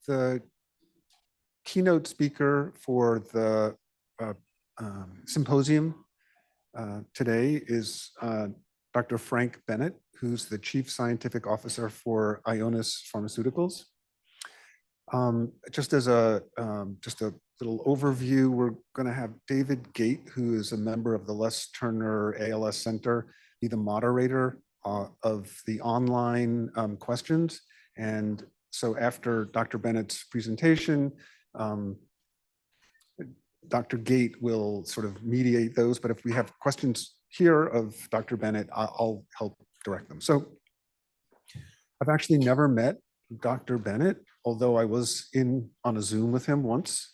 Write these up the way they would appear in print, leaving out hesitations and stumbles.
The keynote speaker for the symposium today is Dr. Frank Bennett, who's the Chief Scientific Officer for Ionis Pharmaceuticals. Just a little overview, we're going to have David Gate, who is a member of the Les Turner ALS Center, be the moderator of the online questions. And so after Dr. Bennett's presentation, Dr. Gate will sort of mediate those, but if we have questions here of Dr. Bennett, I'll help direct them. So I've actually never met Dr. Bennett, although I was on a Zoom with him once,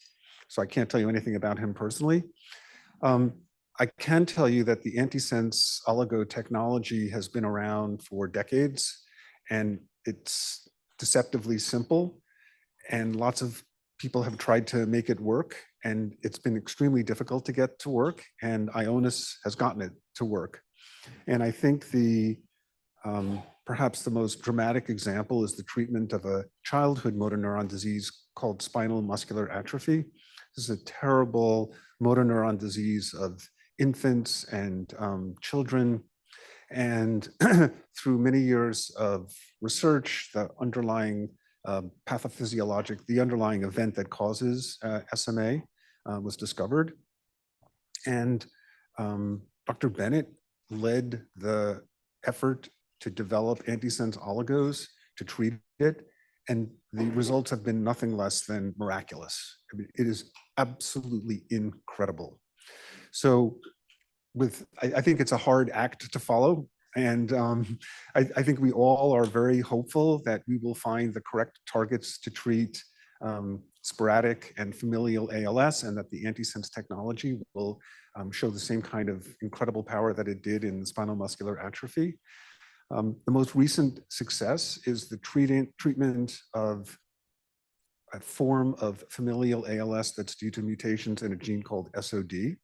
so I can't tell you anything about him personally. I can tell you that the Antisense oligo technology has been around for decades, and it's deceptively simple, and lots of people have tried to make it work, and it's been extremely difficult to get to work, and Ionis has gotten it to work. And I think perhaps the most dramatic example is the treatment of a childhood motor neuron disease called spinal muscular atrophy. This is a terrible motor neuron disease of infants and children. And through many years of research, the underlying pathophysiologic, the underlying event that causes SMA was discovered. And Dr. Bennett led the effort to develop antisense oligos to treat it. And the results have been nothing less than miraculous. I mean, it is absolutely incredible. So I think it's a hard act to follow. And I think we all are very hopeful that we will find the correct targets to treat sporadic and familial ALS, and that the antisense technology will show the same kind of incredible power that it did in spinal muscular atrophy. The most recent success is the treatment of a form of familial ALS that's due to mutations in a gene called SOD.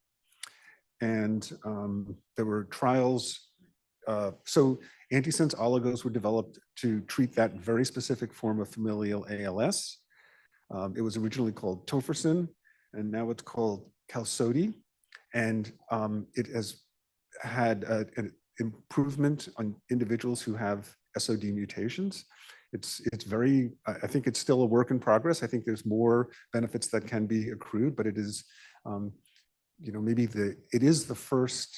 And there were trials. So antisense oligos were developed to treat that very specific form of familial ALS. It was originally called tofersen, and now it's called Qalsody. And it has had an improvement on individuals who have SOD mutations. It's very, I think it's still a work in progress. I think there's more benefits that can be accrued, but it is, maybe it is the first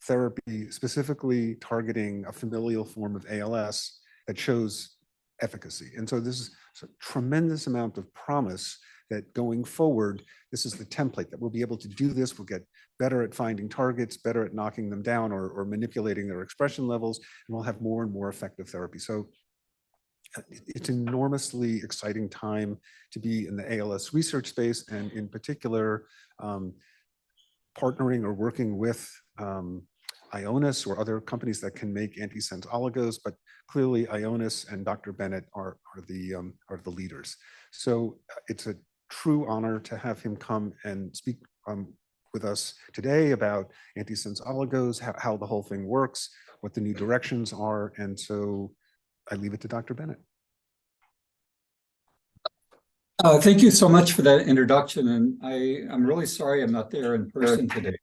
therapy specifically targeting a familial form of ALS that shows efficacy. And so this is a tremendous amount of promise that going forward, this is the template that we'll be able to do this. We'll get better at finding targets, better at knocking them down or manipulating their expression levels, and we'll have more and more effective therapy. So it's an enormously exciting time to be in the ALS research space, and in particular, partnering or working with Ionis or other companies that can make antisense oligos, but clearly Ionis and Dr. Bennett are the leaders. So it's a true honor to have him come and speak with us today about antisense oligos, how the whole thing works, what the new directions are. And so I leave it to Dr. Bennett. Thank you so much for that introduction. And I'm really sorry I'm not there in person today.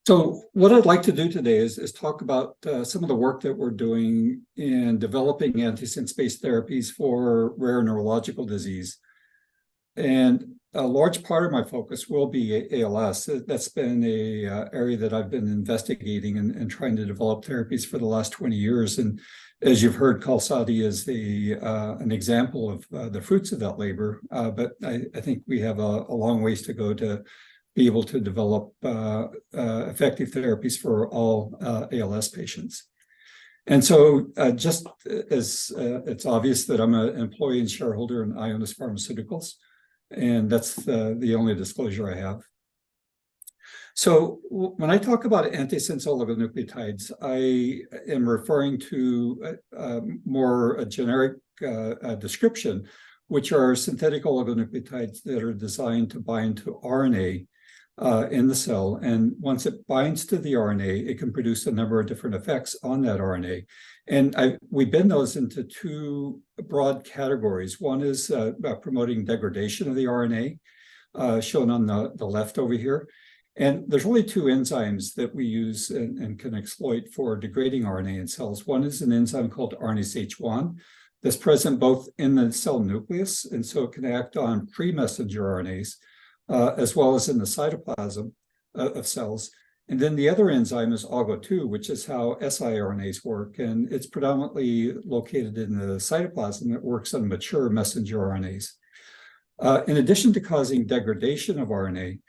So what I'd like to do today is talk about some of the work that we're doing in developing antisense-based therapies for rare neurological disease. And a large part of my focus will be ALS. That's been an area that I've been investigating and trying to develop therapies for the last 20 years. And as you've heard, Qalsody is an example of the fruits of that labor. But I think we have a long ways to go to be able to develop effective therapies for all ALS patients. And so just as it's obvious that I'm an employee and shareholder in Ionis Pharmaceuticals, and that's the only disclosure I have. So when I talk about antisense oligonucleotides, I am referring to a generic description, which are synthetic oligonucleotides that are designed to bind to RNA in the cell. And once it binds to the RNA, it can produce a number of different effects on that RNA. And we bend those into two broad categories. One is promoting degradation of the RNA, shown on the left over here. And there's really two enzymes that we use and can exploit for degrading RNA in cells. One is an enzyme called RNase-H1 that's present both in the cell nucleus, and so it can act on pre-messenger RNAs, as well as in the cytoplasm of cells. And then the other enzyme is AGO2, which is how siRNAs work, and it's predominantly located in the cytoplasm that works on mature messenger RNAs. In addition to causing degradation of RNA,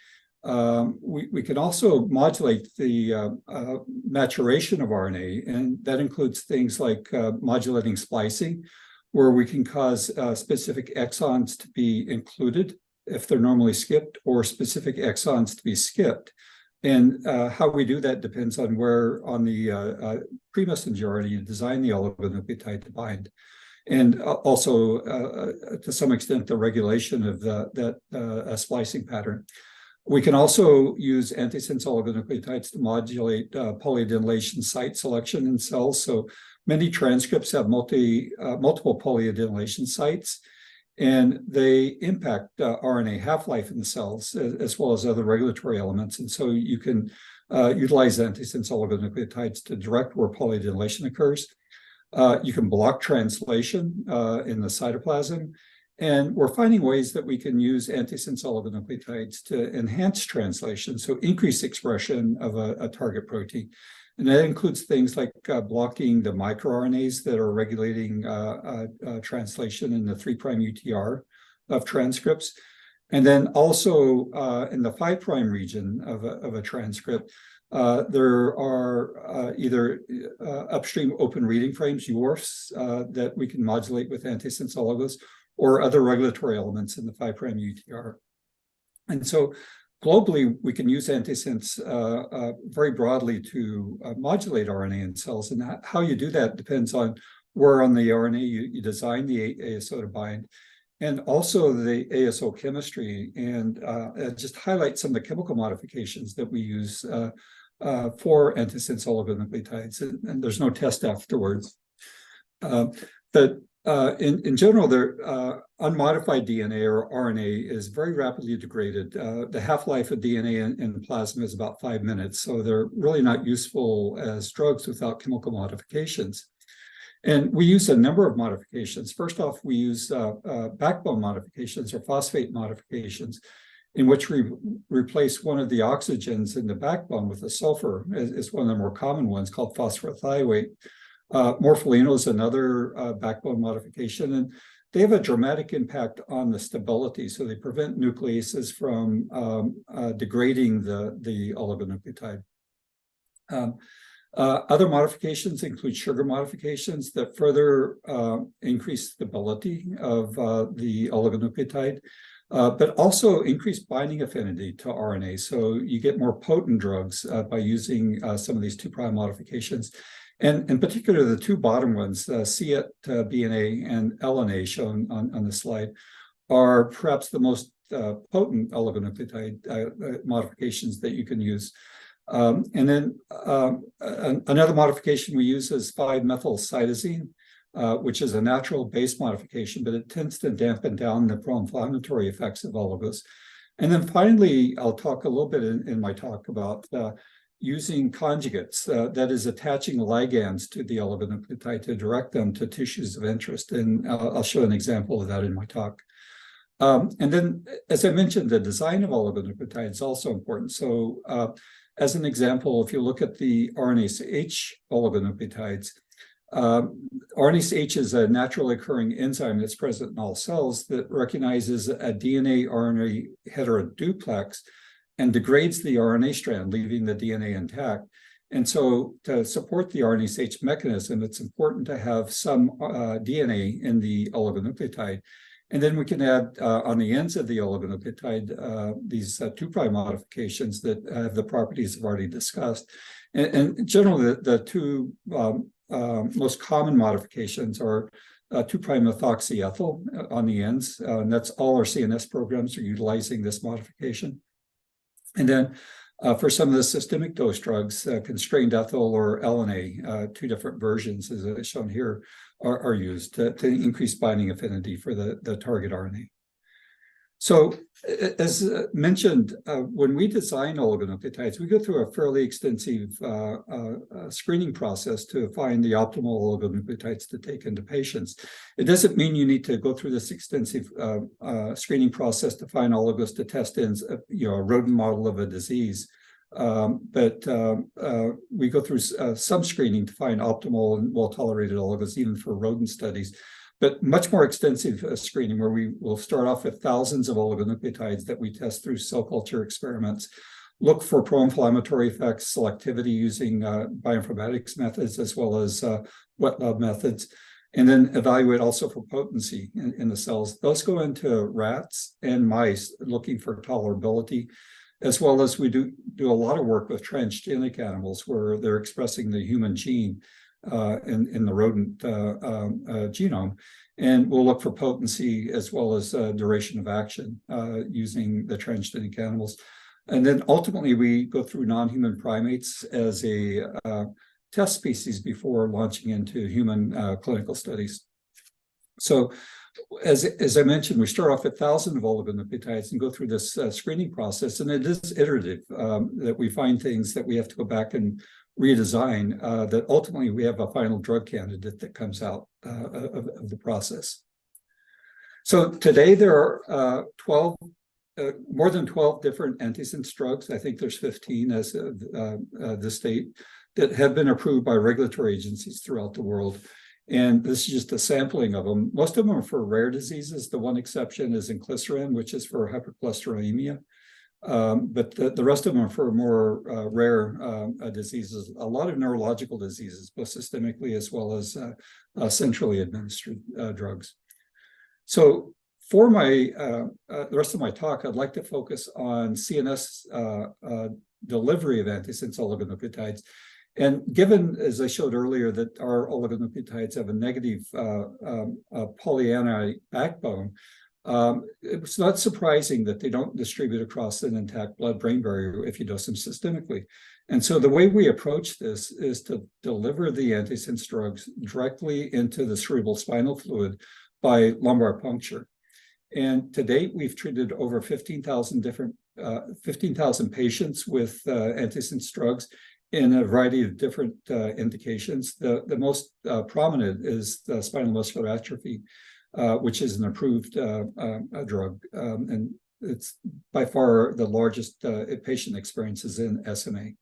we can also modulate the maturation of RNA, and that includes things like modulating splicing, where we can cause specific exons to be included if they're normally skipped, or specific exons to be skipped. And how we do that depends on where on the pre-messenger RNA you design the oligonucleotide to bind. And also, to some extent, the regulation of that splicing pattern. We can also use antisense oligonucleotides to modulate polyadenylation site selection in cells. So many transcripts have multiple polyadenylation sites, and they impact RNA half-life in the cells, as well as other regulatory elements. And so you can utilize antisense oligonucleotides to direct where polyadenylation occurs. You can block translation in the cytoplasm. And we're finding ways that we can use antisense oligonucleotides to enhance translation, so increase expression of a target protein. And that includes things like blocking the microRNAs that are regulating translation in the 3' UTR of transcripts. And then also in the 5' region of a transcript, there are either upstream open reading frames, UORFs, that we can modulate with antisense oligos, or other regulatory elements in the 5' UTR. And so globally, we can use antisense very broadly to modulate RNA in cells. And how you do that depends on where on the RNA you design the ASO to bind, and also the ASO chemistry, and just highlight some of the chemical modifications that we use for antisense oligonucleotides. And there's no test afterwards. In general, unmodified DNA or RNA is very rapidly degraded. The half-life of DNA in plasma is about 5 minutes, so they're really not useful as drugs without chemical modifications. And we use a number of modifications. First off, we use backbone modifications or phosphate modifications, in which we replace one of the oxygens in the backbone with a sulfur. Is one of the more common ones, called phosphorothioate. Morpholino is another backbone modification, and they have a dramatic impact on the stability. So they prevent nucleases from degrading the oligonucleotide. Other modifications include sugar modifications that further increase stability of the oligonucleotide, but also increase binding affinity to RNA. So you get more potent drugs by using some of these 2' modifications. And in particular, the two bottom ones, c-BNA and LNA, shown on the slide, are perhaps the most potent oligonucleotide modifications that you can use. And then another modification we use is 5-methylcytosine, which is a natural base modification, but it tends to dampen down the pro-inflammatory effects of oligos. And then finally, I'll talk a little bit in my talk about using conjugates, that is attaching ligands to the oligonucleotide to direct them to tissues of interest. And I'll show an example of that in my talk. And then, as I mentioned, the design of oligonucleotides is also important. So as an example, if you look at the RNase-H oligonucleotides, RNase-H is a naturally occurring enzyme that's present in all cells that recognizes a DNA-RNA heteroduplex and degrades the RNA strand, leaving the DNA intact. And so to support the RNase-H mechanism, it's important to have some DNA in the oligonucleotide. And then we can add on the ends of the oligonucleotide these 2' modifications that have the properties I've already discussed. And generally, the two most common modifications are 2' methoxyethyl on the ends, and that's all our CNS programs are utilizing this modification. And then for some of the systemic dose drugs, constrained ethyl or LNA, two different versions, as shown here, are used to increase binding affinity for the target RNA. So as mentioned, when we design oligonucleotides, we go through a fairly extensive screening process to find the optimal oligonucleotides to take into patients. It doesn't mean you need to go through this extensive screening process to find oligos to test in a rodent model of a disease. But we go through some screening to find optimal and well-tolerated oligos, even for rodent studies. But much more extensive screening, where we will start off with thousands of oligonucleotides that we test through cell culture experiments, look for pro-inflammatory effects, selectivity using bioinformatics methods, as well as wet lab methods, and then evaluate also for potency in the cells. Those go into rats and mice, looking for tolerability, as well as we do a lot of work with transgenic animals, where they're expressing the human gene in the rodent genome, and we'll look for potency as well as duration of action using the transgenic animals. And then ultimately we go through non-human primates as a test species before launching into human clinical studies. So as I mentioned, we start off at thousands of oligonucleotides and go through this screening process, and it is iterative, that we find things that we have to go back and redesign, that ultimately we have a final drug candidate that comes out of the process. So today there are more than 12 different antisense drugs. I think there's 15 as of this date that have been approved by regulatory agencies throughout the world. And this is just a sampling of them. Most of them are for rare diseases. The one exception is inclisiran, which is for hypercholesterolemia. But the rest of them are for more rare diseases, a lot of neurological diseases, both systemically as well as centrally administered drugs. So for the rest of my talk, I'd like to focus on CNS delivery of antisense oligonucleotides. And given, as I showed earlier, that our oligonucleotides have a negative polyanion backbone, it's not surprising that they don't distribute across an intact blood-brain barrier if you dose them systemically. And so the way we approach this is to deliver the antisense drugs directly into the cerebral spinal fluid by lumbar puncture. And to date, we've treated over 15,000 patients with antisense drugs in a variety of different indications. The most prominent is the spinal muscular atrophy, which is an approved drug, and it's by far the largest patient experiences in SMA.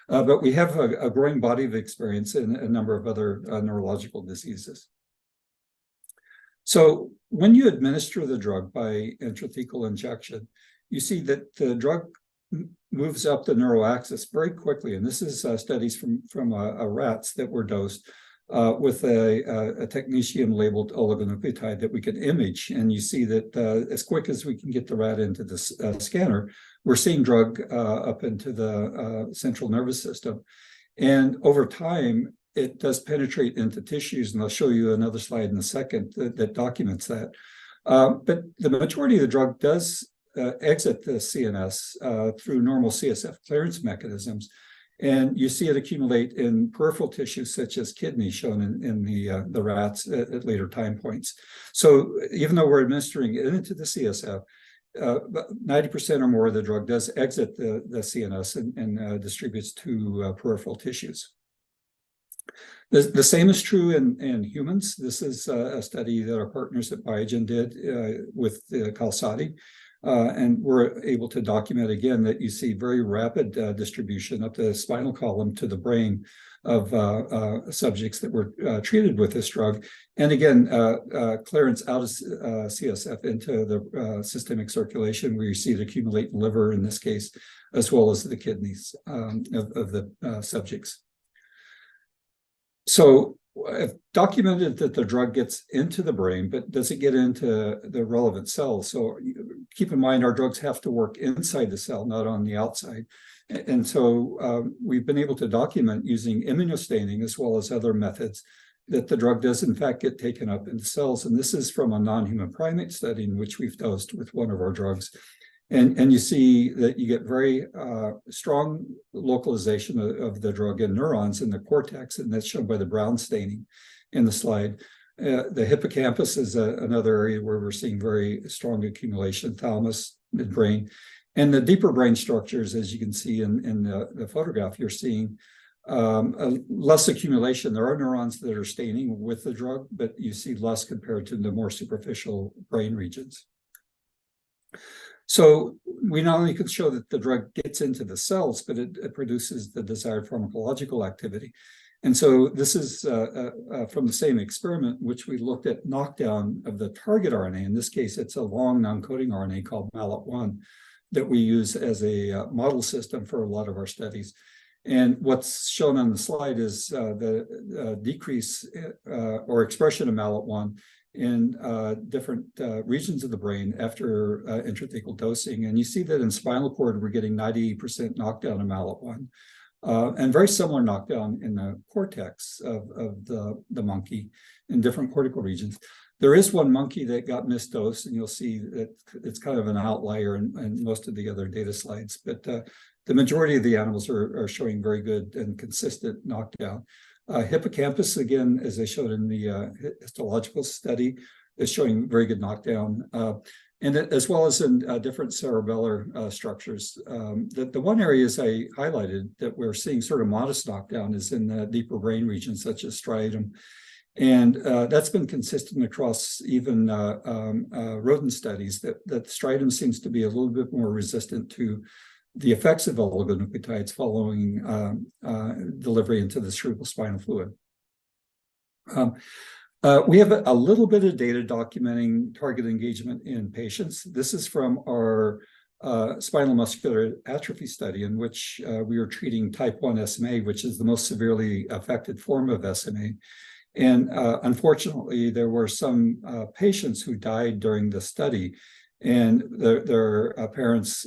But we have a growing body of experience in a number of other neurological diseases. So when you administer the drug by intrathecal injection, you see that the drug moves up the neural axis very quickly. And this is studies from rats that were dosed with a technetium-labeled oligonucleotide that we can image. And you see that as quick as we can get the rat into the scanner, we're seeing drug up into the central nervous system. And over time, it does penetrate into tissues, and I'll show you another slide in a second that documents that. But the majority of the drug does exit the CNS through normal CSF clearance mechanisms. And you see it accumulate in peripheral tissues such as kidneys, shown in the rats at later time points. So even though we're administering it into the CSF, 90% or more of the drug does exit the CNS and distributes to peripheral tissues. The same is true in humans. This is a study that our partners at Biogen did with Qalsody. And we're able to document again that you see very rapid distribution up the spinal column to the brain of subjects that were treated with this drug. And again, clearance out of CSF into the systemic circulation, where you see it accumulate in liver in this case, as well as the kidneys of the subjects. So I've documented that the drug gets into the brain, but does it get into the relevant cells? So keep in mind, our drugs have to work inside the cell, not on the outside. And so we've been able to document using immunostaining as well as other methods that the drug does in fact get taken up into cells. And this is from a non-human primate study in which we've dosed with one of our drugs. And you see that you get very strong localization of the drug in neurons in the cortex, and that's shown by the brown staining in the slide. The hippocampus is another area where we're seeing very strong accumulation, thalamus, midbrain. And the deeper brain structures, as you can see in the photograph, you're seeing less accumulation. There are neurons that are staining with the drug, but you see less compared to the more superficial brain regions. So we not only can show that the drug gets into the cells, but it produces the desired pharmacological activity. And so this is from the same experiment, which we looked at knockdown of the target RNA. In this case, it's a long non-coding RNA called MALAT1 that we use as a model system for a lot of our studies. And what's shown on the slide is the decrease or expression of MALAT1 in different regions of the brain after intrathecal dosing. And you see that in spinal cord, we're getting 90% knockdown of MALAT1. And very similar knockdown in the cortex of the monkey in different cortical regions. There is one monkey that got misdosed, and you'll see that it's kind of an outlier in most of the other data slides. But the majority of the animals are showing very good and consistent knockdown. Hippocampus, again, as I showed in the histological study, is showing very good knockdown. And as well as in different cerebellar structures. The one area, as I highlighted, that we're seeing sort of modest knockdown is in the deeper brain regions, such as striatum. And that's been consistent across even rodent studies, that striatum seems to be a little bit more resistant to the effects of oligonucleotides following delivery into the cerebrospinal fluid. We have a little bit of data documenting target engagement in patients. This is from our spinal muscular atrophy study, in which we were treating type 1 SMA, which is the most severely affected form of SMA. And unfortunately, there were some patients who died during the study, and their parents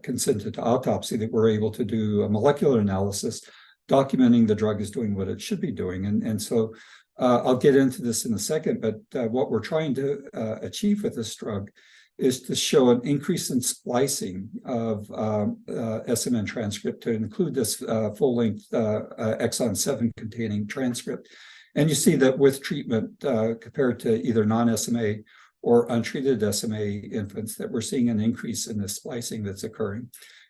consented to autopsy, that were able to do a molecular analysis documenting the drug is doing what it should be doing. And so I'll get into this in a second, but what we're trying to achieve with this drug is to show an increase in splicing of SMN transcript to include this full-length exon 7 containing transcript. And you see that with treatment compared to either non-SMA or untreated SMA infants, that we're seeing an increase in the splicing that's occurring.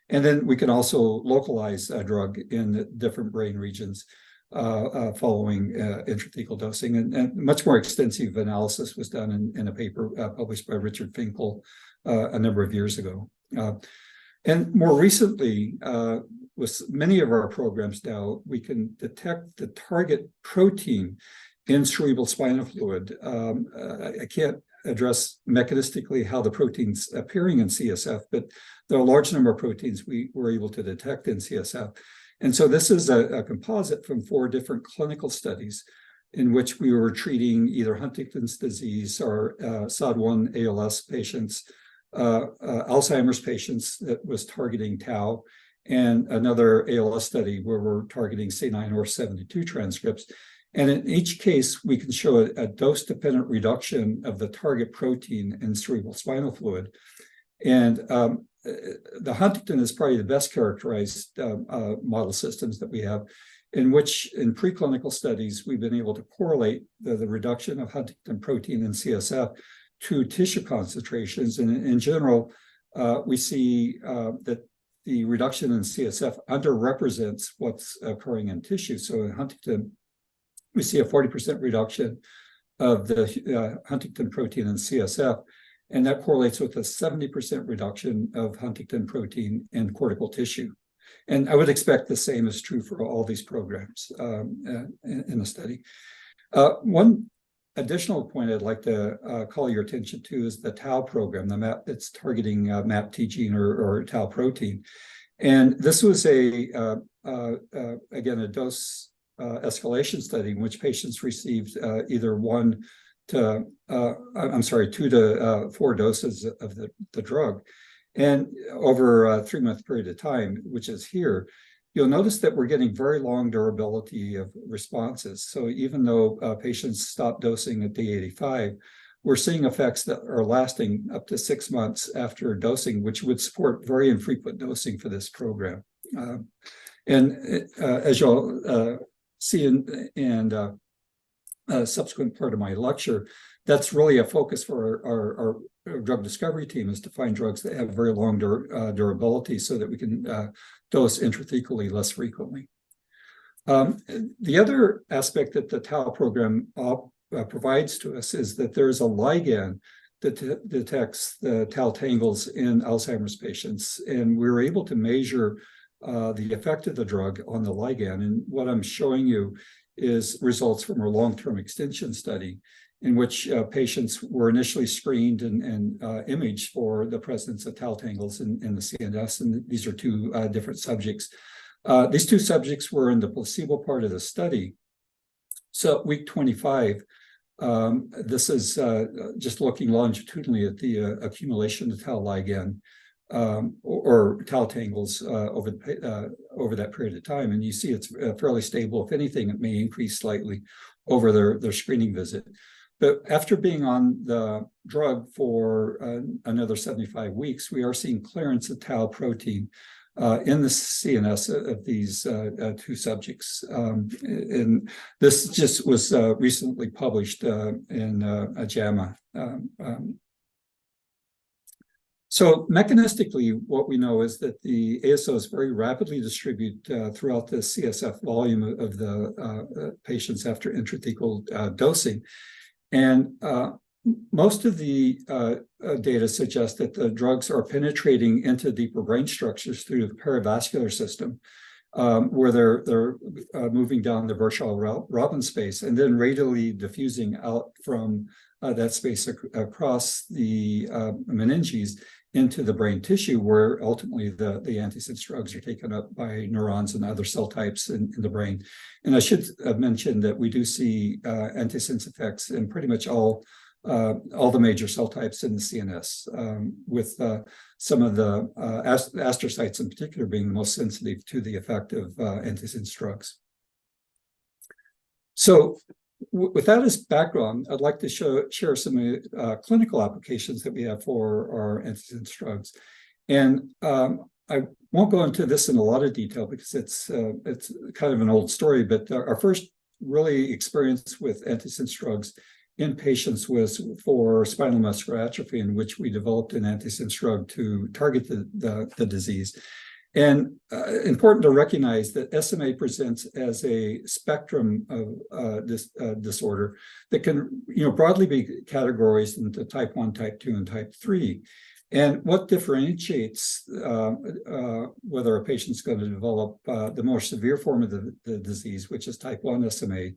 And then we can also localize a drug in different brain regions following intrathecal dosing. And much more extensive analysis was done in a paper published by Richard Finkel a number of years ago. And more recently, with many of our programs now, we can detect the target protein in cerebral spinal fluid. I can't address mechanistically how the protein's appearing in CSF, but there are a large number of proteins we were able to detect in CSF. And so this is a composite from 4 different clinical studies in which we were treating either Huntington's disease or SOD1 ALS patients, Alzheimer's patients that was targeting tau, and another ALS study where we're targeting C9orf72 transcripts. And in each case, we can show a dose-dependent reduction of the target protein in cerebral spinal fluid. And the Huntington is probably the best characterized model systems that we have, in which in preclinical studies, we've been able to correlate the reduction of Huntington protein in CSF to tissue concentrations. And in general, we see that the reduction in CSF underrepresents what's occurring in tissue. So in Huntington, we see a 40% reduction of the Huntington protein in CSF, and that correlates with a 70% reduction of Huntington protein in cortical tissue. And I would expect the same is true for all these programs in the study. One additional point I'd like to call your attention to is the tau program, the MAP that's targeting MAPT gene or tau protein. And this was again, a dose escalation study in which patients received either 2 to 4 doses of the drug. And over a 3-month period of time, which is here, you'll notice that we're getting very long durability of responses. So even though patients stop dosing at day 85, we're seeing effects that are lasting up to 6 months after dosing, which would support very infrequent dosing for this program. As you'll see in a subsequent part of my lecture, that's really a focus for our drug discovery team, is to find drugs that have very long durability so that we can dose intrathecally less frequently. The other aspect that the tau program provides to us is that there's a ligand that detects the tau tangles in Alzheimer's patients, and we were able to measure the effect of the drug on the ligand. And what I'm showing you is results from our long-term extension study, in which patients were initially screened and imaged for the presence of tau tangles in the CNS. And these are two different subjects. These two subjects were in the placebo part of the study. So at week 25, this is just looking longitudinally at the accumulation of tau ligand or tau tangles over that period of time. And you see it's fairly stable. If anything, it may increase slightly over their screening visit. But after being on the drug for another 75 weeks, we are seeing clearance of tau protein in the CNS of these two subjects. And this just was recently published in JAMA. So mechanistically, what we know is that the ASOs very rapidly distribute throughout the CSF volume of the patients after intrathecal dosing. And most of the data suggest that the drugs are penetrating into deeper brain structures through the perivascular system, where they're moving down the Virchow-Robin space and then radially diffusing out from that space across the meninges into the brain tissue, where ultimately the antisense drugs are taken up by neurons and other cell types in the brain. And I should mention that we do see antisense effects in pretty much all the major cell types in the CNS, with some of the astrocytes in particular being the most sensitive to the effect of antisense drugs. So with that as background, I'd like to share some clinical applications that we have for our antisense drugs. And I won't go into this in a lot of detail because it's kind of an old story, but our first really experience with antisense drugs in patients was for spinal muscular atrophy, in which we developed an antisense drug to target the disease. And important to recognize that SMA presents as a spectrum of this disorder that can, broadly be categorized into type 1, type 2, and type 3. And what differentiates whether a patient's going to develop the more severe form of the disease, which is type 1 SMA,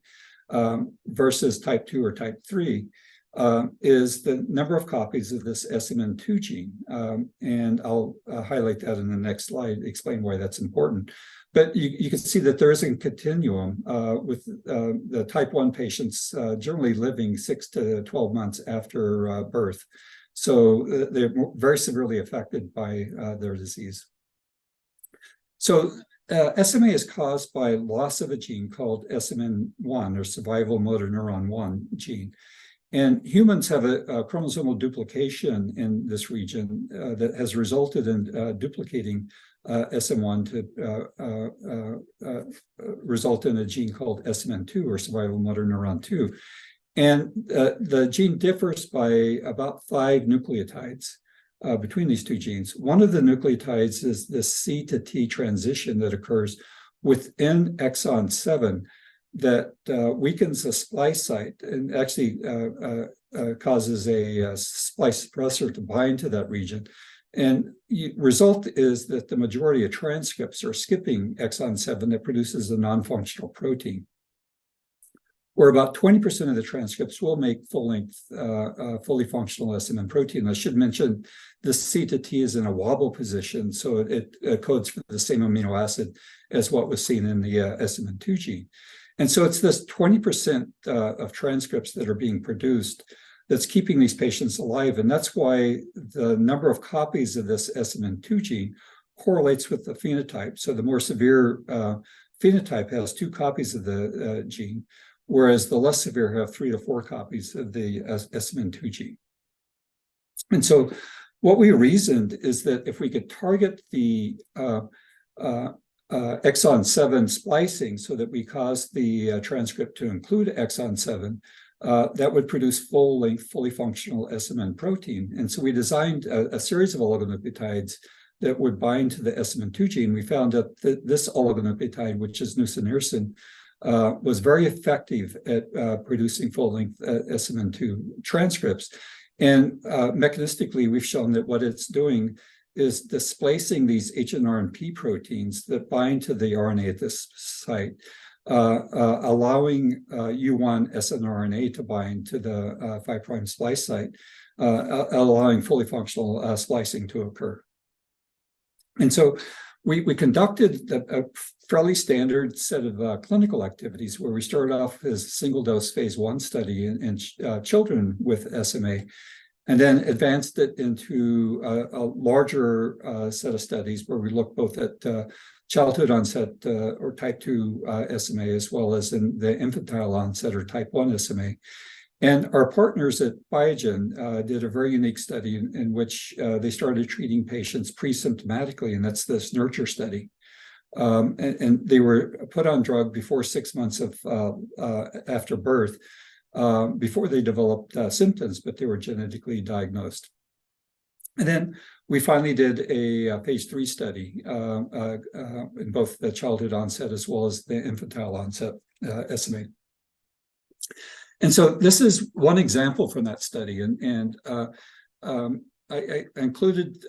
versus type 2 or type 3, is the number of copies of this SMN2 gene. And I'll highlight that in the next slide, explain why that's important. But you can see that there is a continuum with the type 1 patients generally living 6 to 12 months after birth. So they're very severely affected by their disease. So SMA is caused by loss of a gene called SMN1, or survival motor neuron 1 gene. And humans have a chromosomal duplication in this region that has resulted in duplicating SM1 to result in a gene called SMN2, or survival motor neuron 2. And the gene differs by about 5 nucleotides between these two genes. One of the nucleotides is the C to T transition that occurs within exon 7 that weakens a splice site and actually causes a splice suppressor to bind to that region. And the result is that the majority of transcripts are skipping exon 7 that produces a non-functional protein, where about 20% of the transcripts will make full-length, fully functional SMN protein. I should mention this C to T is in a wobble position, so it codes for the same amino acid as what was seen in the SMN2 gene. And so it's this 20% of transcripts that are being produced that's keeping these patients alive. And that's why the number of copies of this SMN2 gene correlates with the phenotype. So the more severe phenotype has 2 copies of the gene, whereas the less severe have 3 to 4 copies of the SMN2 gene. And so what we reasoned is that if we could target the exon 7 splicing so that we cause the transcript to include exon 7, that would produce full-length, fully functional SMN protein. And so we designed a series of oligonucleotides that would bind to the SMN2 gene. We found that this oligonucleotide, which is nusinersen, was very effective at producing full-length SMN2 transcripts. And mechanistically, we've shown that what it's doing is displacing these HNRNP proteins that bind to the RNA at this site, allowing U1 snRNA to bind to the 5' splice site, allowing fully functional splicing to occur. And so we conducted a fairly standard set of clinical activities where we started off as a single-dose phase 1 study in children with SMA, and then advanced it into a larger set of studies where we looked both at childhood onset or type 2 SMA, as well as in the infantile onset or type 1 SMA. And our partners at Biogen did a very unique study in which they started treating patients pre-symptomatically, and that's this nurture study. And they were put on drug before 6 months of after birth, before they developed symptoms, but they were genetically diagnosed. And then we finally did a phase 3 study in both the childhood onset as well as the infantile onset SMA. And so this is one example from that study. And I included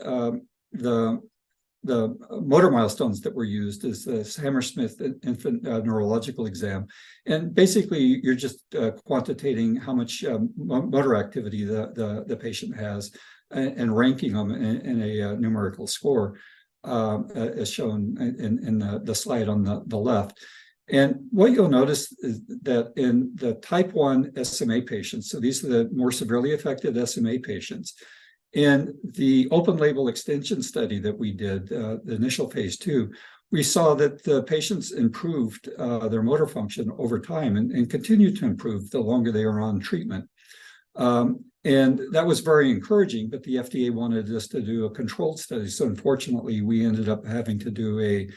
the motor milestones that were used as the Hammersmith infant neurological exam. And basically, you're just quantitating how much motor activity the patient has and ranking them in a numerical score, as shown in the slide on the left. And what you'll notice is that in the type 1 SMA patients, so these are the more severely affected SMA patients, in the open label extension study that we did, the initial phase 2, we saw that the patients improved their motor function over time and continued to improve the longer they were on treatment. And that was very encouraging, but the FDA wanted us to do a controlled study. So unfortunately, we ended up having to do a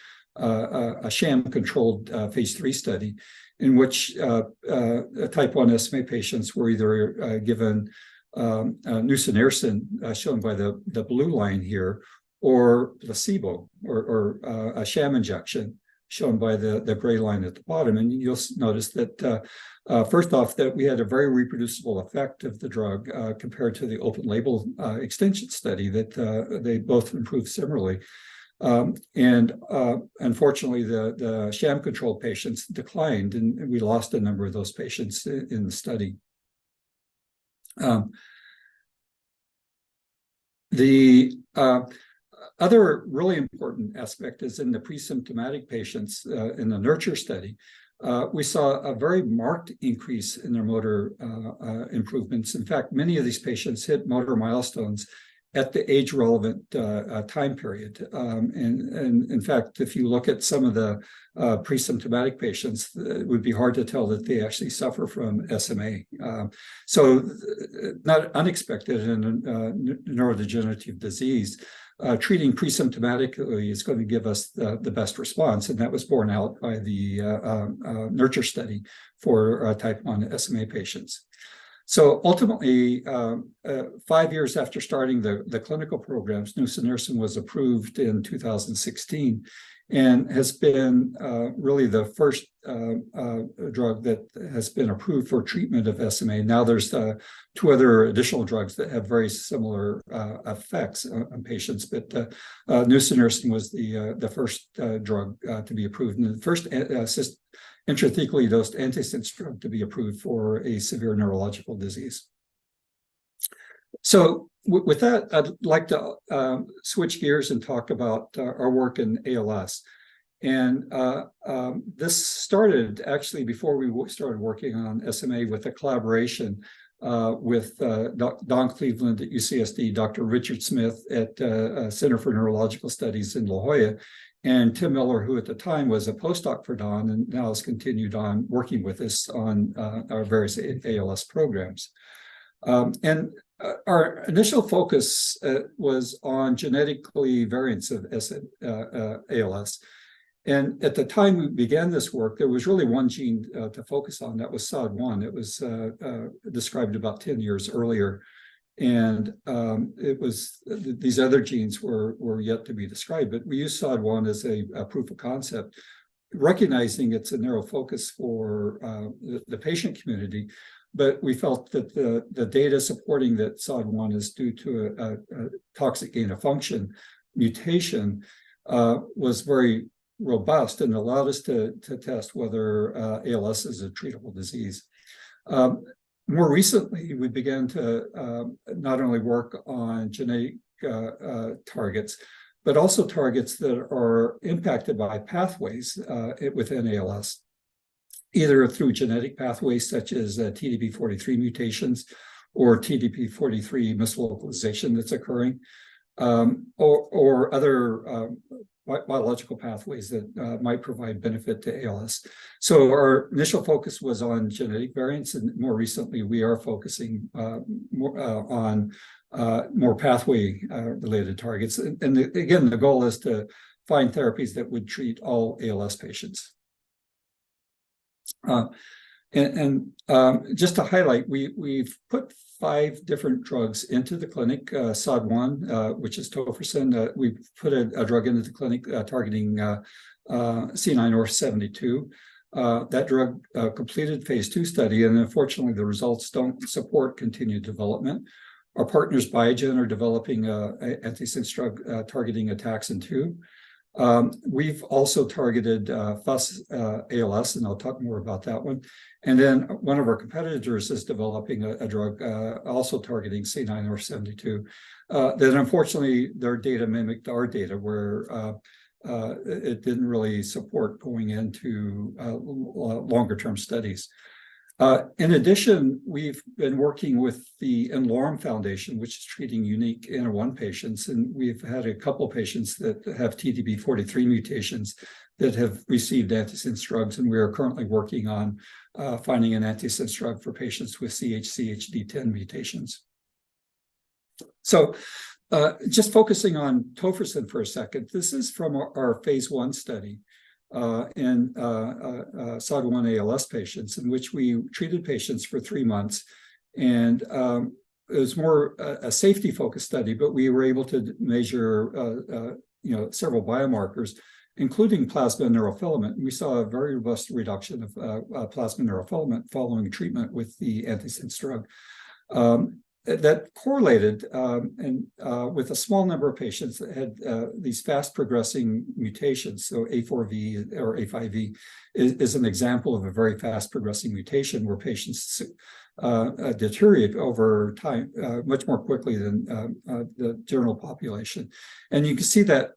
sham-controlled phase 3 study in which type 1 SMA patients were either given nusinersen, shown by the blue line here, or placebo, or a sham injection, shown by the gray line at the bottom. And you'll notice that, first off, that we had a very reproducible effect of the drug compared to the open label extension study, that they both improved similarly. And unfortunately, the sham-controlled patients declined, and we lost a number of those patients in the study. The other really important aspect is in the pre-symptomatic patients in the nurture study. We saw a very marked increase in their motor improvements. In fact, many of these patients hit motor milestones at the age-relevant time period. And in fact, if you look at some of the pre-symptomatic patients, it would be hard to tell that they actually suffer from SMA. So not unexpected in a neurodegenerative disease, treating pre-symptomatically is going to give us the best response, and that was borne out by the nurture study for type 1 SMA patients. So ultimately, 5 years after starting the clinical programs, nusinersen was approved in 2016 and has been really the first drug that has been approved for treatment of SMA. Now there's 2 other additional drugs that have very similar effects on patients, but nusinersen was the first drug to be approved, and the first intrathecally dosed antisense drug to be approved for a severe neurological disease. So with that, I'd like to switch gears and talk about our work in ALS. And this started actually before we started working on SMA with a collaboration with Don Cleveland at UCSD, Dr. Richard Smith at Center for Neurological Studies in La Jolla, And Tim Miller, who at the time was a postdoc for Don and now has continued on working with us on our various ALS programs. Our initial focus was on genetically variants of ALS. And at the time we began this work, there was really one gene to focus on, that was SOD1. It was described about 10 years earlier. And it was these other genes were yet to be described, but we used SOD1 as a proof of concept, recognizing it's a narrow focus for the patient community. But we felt that the data supporting that SOD1 is due to a toxic gain of function mutation was very robust and allowed us to test whether ALS is a treatable disease. More recently, we began to not only work on genetic targets, but also targets that are impacted by pathways within ALS, either through genetic pathways such as TDP43 mutations or TDP43 mislocalization that's occurring, or other biological pathways that might provide benefit to ALS. So our initial focus was on genetic variants, and more recently we are focusing more on more pathway related targets. And again, the goal is to find therapies that would treat all ALS patients. Just to highlight, we've put 5 different drugs into the clinic. SOD1, which is tofersen, we put a drug into the clinic targeting C9orf72. That drug completed phase 2 study, and unfortunately the results don't support continued development. Our partners Biogen are developing an antisense drug targeting ataxin-2. We've also targeted FUS ALS, and I'll talk more about that one. And then one of our competitors is developing a drug also targeting C9orf72. That unfortunately their data mimicked our data, where it didn't really support going into longer term studies. In addition, we've been working with the NLORM Foundation, which is treating unique NR1 patients, and we've had a couple patients that have TDP43 mutations that have received antisense drugs, and we are currently working on finding an antisense drug for patients with CHD10 mutations. So just focusing on tofersen for a second, this is from our phase 1 study in SOD1 ALS patients, in which we treated patients for 3 months. And it was more a safety focused study, but we were able to measure several biomarkers, including plasma neurofilament. We saw a very robust reduction of plasma neurofilament following treatment with the antisense drug. That correlated with a small number of patients that had these fast progressing mutations. So A4V or A5V is an example of a very fast progressing mutation where patients deteriorate over time much more quickly than the general population. And you can see that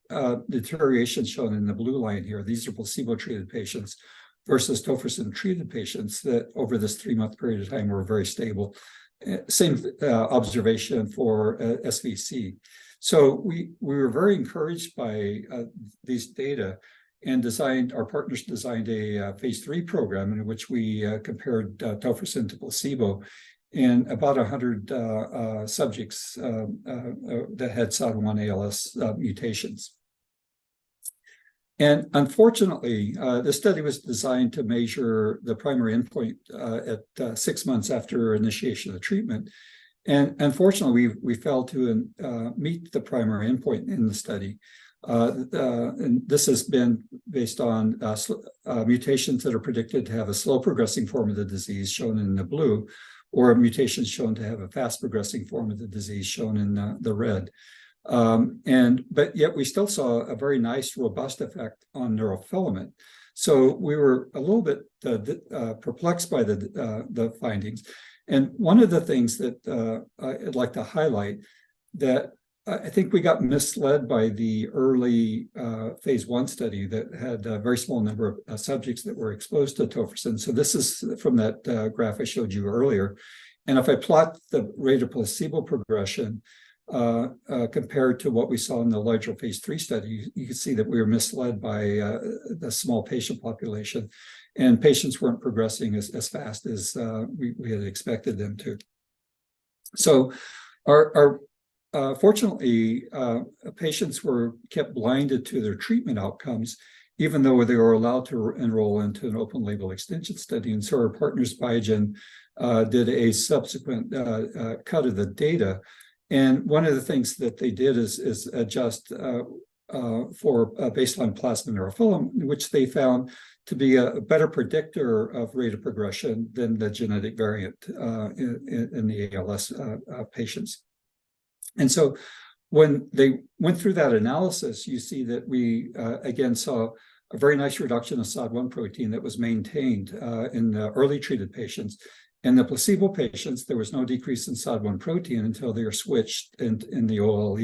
deterioration shown in the blue line here. These are placebo-treated patients versus tofersen-treated patients that over this 3-month period of time were very stable. Same observation for SVC. So we were very encouraged by these data, and our partners designed a phase 3 program in which we compared tofersen to placebo in about 100 subjects that had SOD1 ALS mutations. And unfortunately, the study was designed to measure the primary endpoint at 6 months after initiation of treatment. And unfortunately, we failed to meet the primary endpoint in the study. And this has been based on mutations that are predicted to have a slow progressing form of the disease, shown in the blue, or mutations shown to have a fast progressing form of the disease, shown in the red. But yet we still saw a very nice, robust effect on neurofilament. So we were a little bit perplexed by the findings. And one of the things that I'd like to highlight, that I think we got misled by the early phase 1 study that had a very small number of subjects that were exposed to tofersen. So this is from that graph I showed you earlier. And if I plot the rate of placebo progression compared to what we saw in the larger phase 3 study. You can see that we were misled by the small patient population, and patients weren't progressing as fast as we had expected them to. So fortunately, patients were kept blinded to their treatment outcomes, even though they were allowed to enroll into an open label extension study. And so our partners, Biogen, did a subsequent cut of the data. And one of the things that they did is adjust for baseline plasma neurofilament, which they found to be a better predictor of rate of progression than the genetic variant in the ALS patients. And so when they went through that analysis, you see that we again saw a very nice reduction of SOD1 protein that was maintained in the early treated patients. In the placebo patients, there was no decrease in SOD1 protein until they were switched in the OLE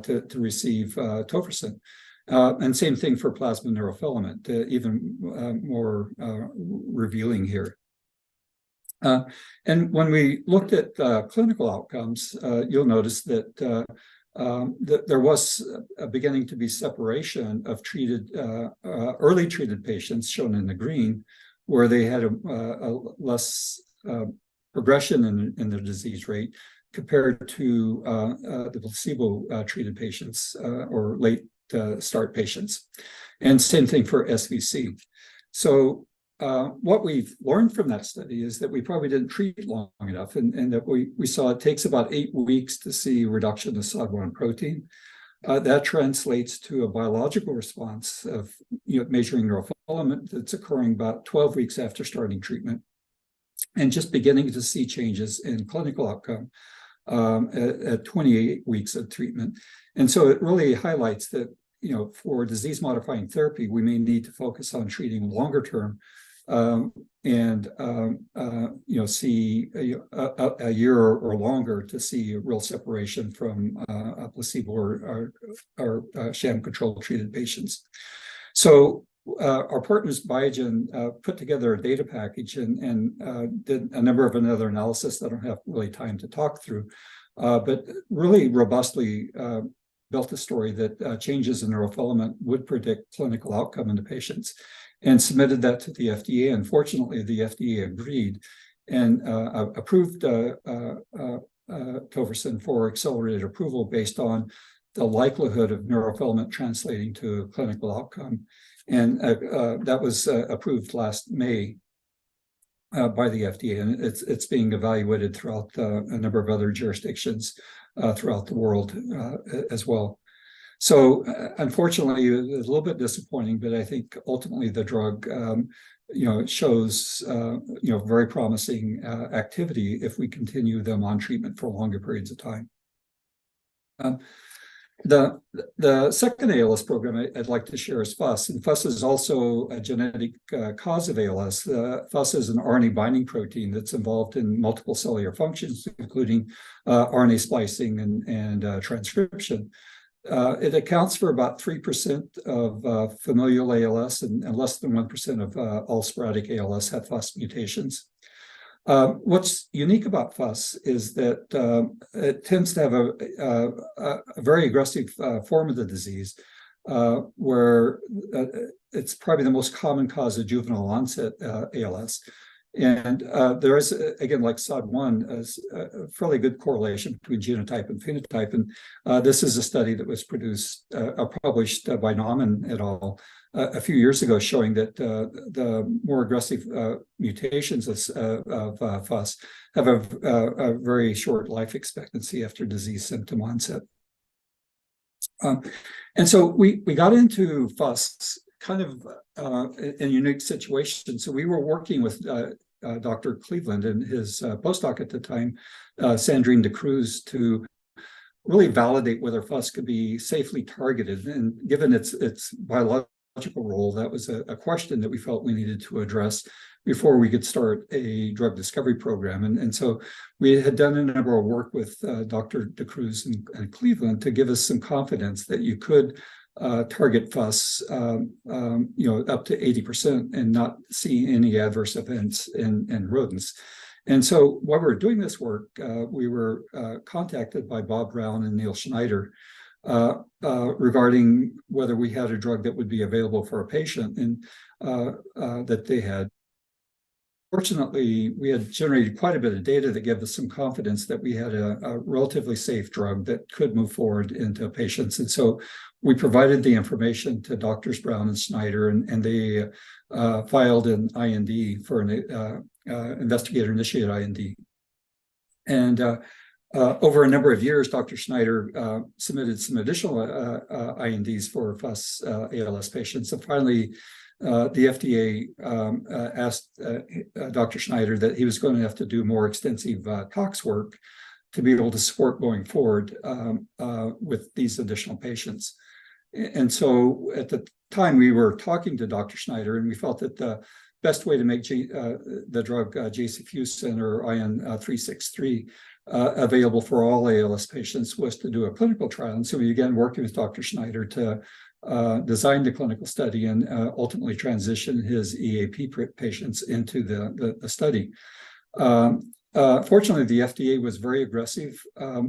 to receive tofersen. And same thing for plasma neurofilament, even more revealing here. And when we looked at clinical outcomes, you'll notice that there was beginning to be separation of early treated patients, shown in the green, where they had a less progression in their disease rate compared to the placebo-treated patients or late start patients. And same thing for SVC. So what we've learned from that study is that we probably didn't treat long enough, and that we saw it takes about 8 weeks to see reduction of SOD1 protein. That translates to a biological response of measuring neurofilament that's occurring about 12 weeks after starting treatment, and just beginning to see changes in clinical outcome at 28 weeks of treatment. And so it really highlights that for disease-modifying therapy, we may need to focus on treating longer term and see a year or longer to see a real separation from a placebo or sham control treated patients. So our partners Biogen put together a data package and did a number of another analysis that I don't have really time to talk through, but really robustly built a story that changes in neurofilament would predict clinical outcome in the patients, and submitted that to the FDA. Unfortunately, the FDA agreed and approved tofersen for accelerated approval based on the likelihood of neurofilament translating to a clinical outcome. And that was approved last May by the FDA, and it's being evaluated throughout a number of other jurisdictions throughout the world as well. So unfortunately, it's a little bit disappointing, but I think ultimately the drug, shows, very promising activity if we continue them on treatment for longer periods of time. The second ALS program I'd like to share is FUS, and FUS is also a genetic cause of ALS. FUS is an RNA binding protein that's involved in multiple cellular functions, including RNA splicing and transcription. It accounts for about 3% of familial ALS, and less than 1% of all sporadic ALS have FUS mutations. What's unique about FUS is that it tends to have a very aggressive form of the disease, where it's probably the most common cause of juvenile onset ALS. And there is, again, like SOD1, a fairly good correlation between genotype and phenotype. And this is a study that was published by Naumann et al. A few years ago, showing that the more aggressive mutations of FUS have a very short life expectancy after disease symptom onset. And so we got into FUS kind of in a unique situation. So we were working with Dr. Cleveland and his postdoc at the time, Sandrine de Cruz, to really validate whether FUS could be safely targeted. And given its biological role, that was a question that we felt we needed to address before we could start a drug discovery program. And so we had done a number of work with Dr. de Cruz and Cleveland to give us some confidence that you could target FUS, up to 80% and not see any adverse events in rodents. And so while we were doing this work, we were contacted by Bob Brown and Neil Schneider regarding whether we had a drug that would be available for a patient and that they had. Fortunately, we had generated quite a bit of data that gave us some confidence that we had a relatively safe drug that could move forward into patients. And so we provided the information to Doctors Brown and Schneider, and they filed an IND for an investigator-initiated IND. And over a number of years, Dr. Schneider submitted some additional INDs for FUS ALS patients. And finally, the FDA asked Dr. Schneider that he was going to have to do more extensive tox work to be able to support going forward with these additional patients. And so at the time, we were talking to Dr. Schneider, and we felt that the best way to make the drug jacifusin or IN363 available for all ALS patients was to do a clinical trial. And so we began working with Dr. Schneider to design the clinical study and ultimately transition his EAP patients into the study. Fortunately, the FDA was very aggressive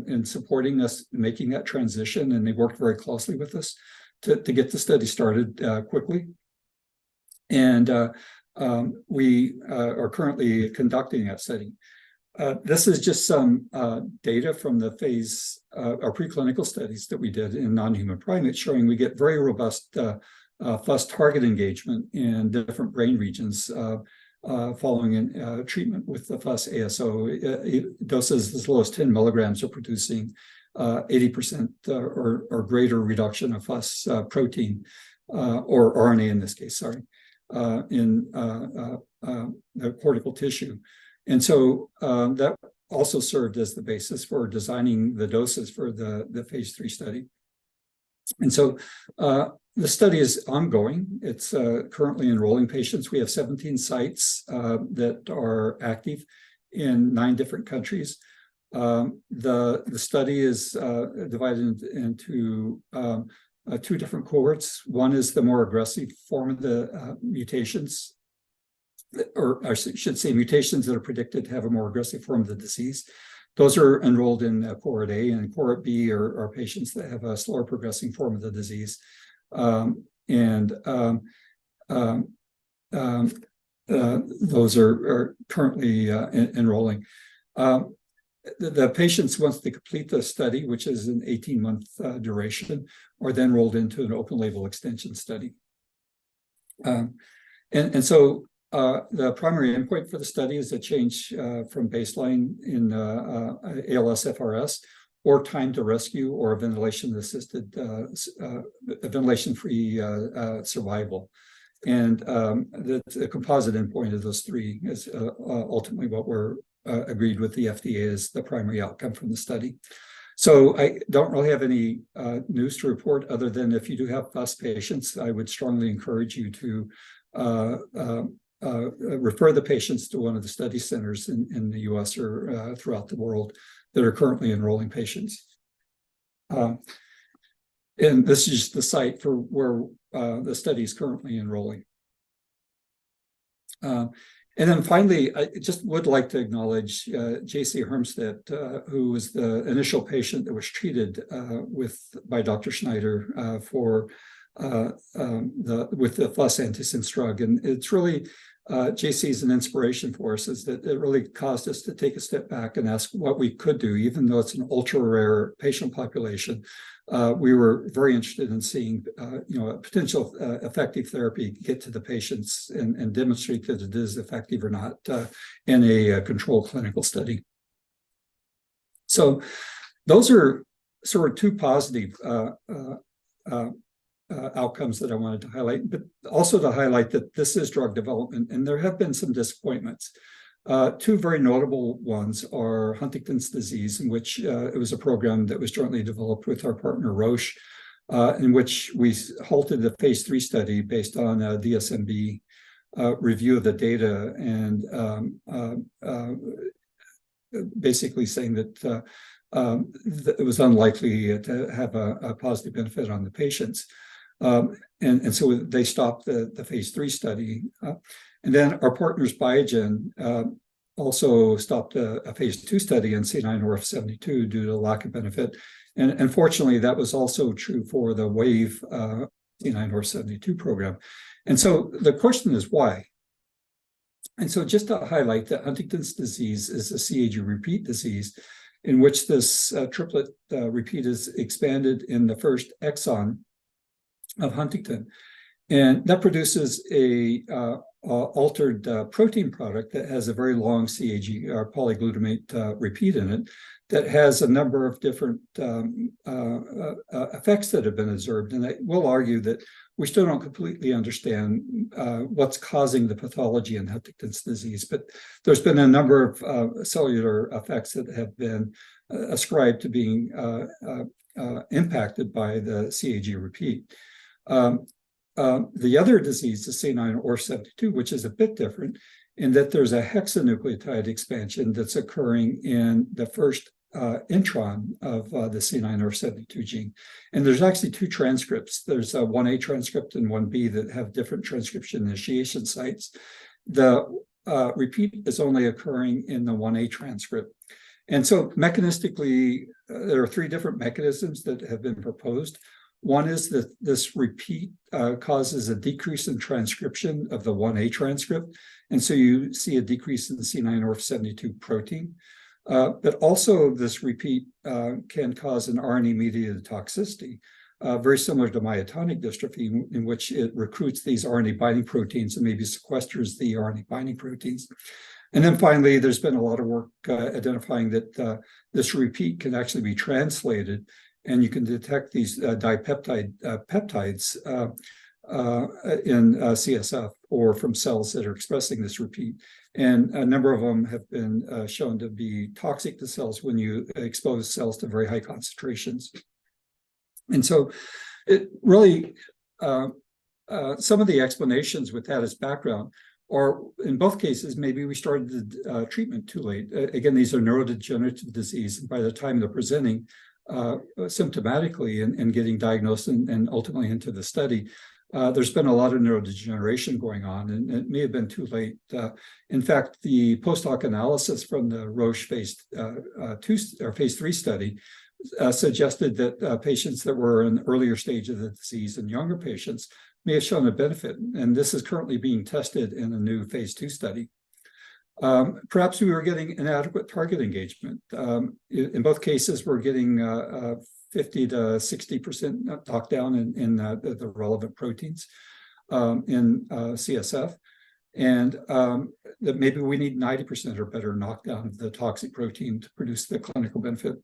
in supporting us making that transition, and they worked very closely with us to get the study started quickly. And we are currently conducting that study. This is just some data from the our preclinical studies that we did in non-human primates, showing we get very robust FUS target engagement in different brain regions following treatment with the FUS ASO. Doses as low as 10 milligrams are producing 80% or greater reduction of FUS protein, or RNA in this case, sorry, in the cortical tissue. And so that also served as the basis for designing the doses for the phase 3 study. And so the study is ongoing. It's currently enrolling patients. We have 17 sites that are active in 9 different countries. The study is divided into 2 different cohorts. One is the more aggressive form of the mutations, or I should say mutations that are predicted to have a more aggressive form of the disease. Those are enrolled in cohort A, and cohort B are patients that have a slower progressing form of the disease. Those are currently enrolling. The patients, once they complete the study, which is an 18-month duration, are then rolled into an open label extension study. And so the primary endpoint for the study is a change from baseline in ALS-FRS, or time to rescue, or ventilation-assisted, ventilation-free survival. And the composite endpoint of those 3 is ultimately what we're agreed with the FDA as the primary outcome from the study. So I don't really have any news to report, other than if you do have FUS patients, I would strongly encourage you to refer the patients to one of the study centers in the US or throughout the world that are currently enrolling patients. And this is just the site for where the study is currently enrolling. And then finally, I just would like to acknowledge J.C. Hermstedt, who was the initial patient that was treated by Dr. Schneider with the FUS antisense drug. And it's really, JC is an inspiration for us, is that it really caused us to take a step back and ask what we could do, even though it's an ultra rare patient population. We were very interested in seeing, a potential effective therapy get to the patients and demonstrate that it is effective or not in a controlled clinical study. So those are sort of 2 positive outcomes that I wanted to highlight, but also to highlight that this is drug development, and there have been some disappointments. 2 very notable ones are Huntington's disease, in which it was a program that was jointly developed with our partner Roche, in which we halted the phase 3 study based on a DSMB review of the data, and basically saying that it was unlikely to have a positive benefit on the patients. And so they stopped the phase 3 study. And then our partners Biogen also stopped a phase 2 study in C9orf72 due to lack of benefit. And unfortunately, that was also true for the WAVE C9orf72 program. And so the question is why? And so just to highlight that Huntington's disease is a CAG repeat disease in which this triplet repeat is expanded in the first exon of Huntington. And that produces a altered protein product that has a very long CAG or polyglutamate repeat in it that has a number of different effects that have been observed. And I will argue that we still don't completely understand what's causing the pathology in Huntington's disease, but there's been a number of cellular effects that have been ascribed to being impacted by the CAG repeat. The other disease is C9orf72, which is a bit different in that there's a hexanucleotide expansion that's occurring in the first intron of the C9orf72 gene. And there's actually two transcripts. There's a 1A transcript and 1B that have different transcription initiation sites. The repeat is only occurring in the 1A transcript. And so mechanistically, there are three different mechanisms that have been proposed. One is that this repeat causes a decrease in transcription of the 1A transcript. And so you see a decrease in the C9orf72 protein. But also this repeat can cause an RNA-mediated toxicity, very similar to myotonic dystrophy, in which it recruits these RNA binding proteins and maybe sequesters the RNA binding proteins. And then finally, there's been a lot of work identifying that this repeat can actually be translated, and you can detect these dipeptide peptides in CSF or from cells that are expressing this repeat. And a number of them have been shown to be toxic to cells when you expose cells to very high concentrations. And so it really, some of the explanations with that as background are, in both cases, maybe we started the treatment too late. Again, these are neurodegenerative disease. And by the time they're presenting symptomatically and getting diagnosed and ultimately into the study, there's been a lot of neurodegeneration going on, and it may have been too late. In fact, the post-hoc analysis from the Roche phase 2 or phase 3 study suggested that patients that were in the earlier stage of the disease and younger patients may have shown a benefit, and this is currently being tested in a new phase 2 study. Perhaps we were getting inadequate target engagement. In both cases, we're getting 50 to 60% knockdown in the relevant proteins in CSF, and that maybe we need 90% or better knockdown of the toxic protein to produce the clinical benefit.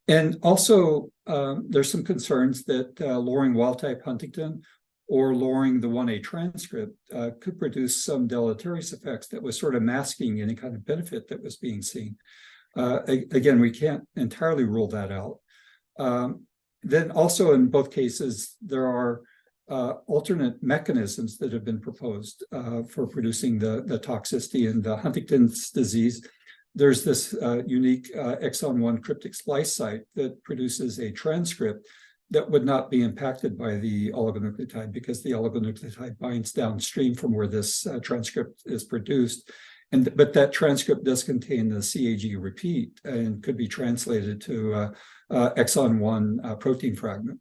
And also, there's some concerns that lowering wild-type Huntington or lowering the 1A transcript could produce some deleterious effects that was sort of masking any kind of benefit that was being seen. Again, we can't entirely rule that out. Then also in both cases, there are alternate mechanisms that have been proposed for producing the toxicity in the Huntington's disease. There's this unique exon 1 cryptic splice site that produces a transcript that would not be impacted by the oligonucleotide because the oligonucleotide binds downstream from where this transcript is produced. But that transcript does contain the CAG repeat and could be translated to exon 1 protein fragment.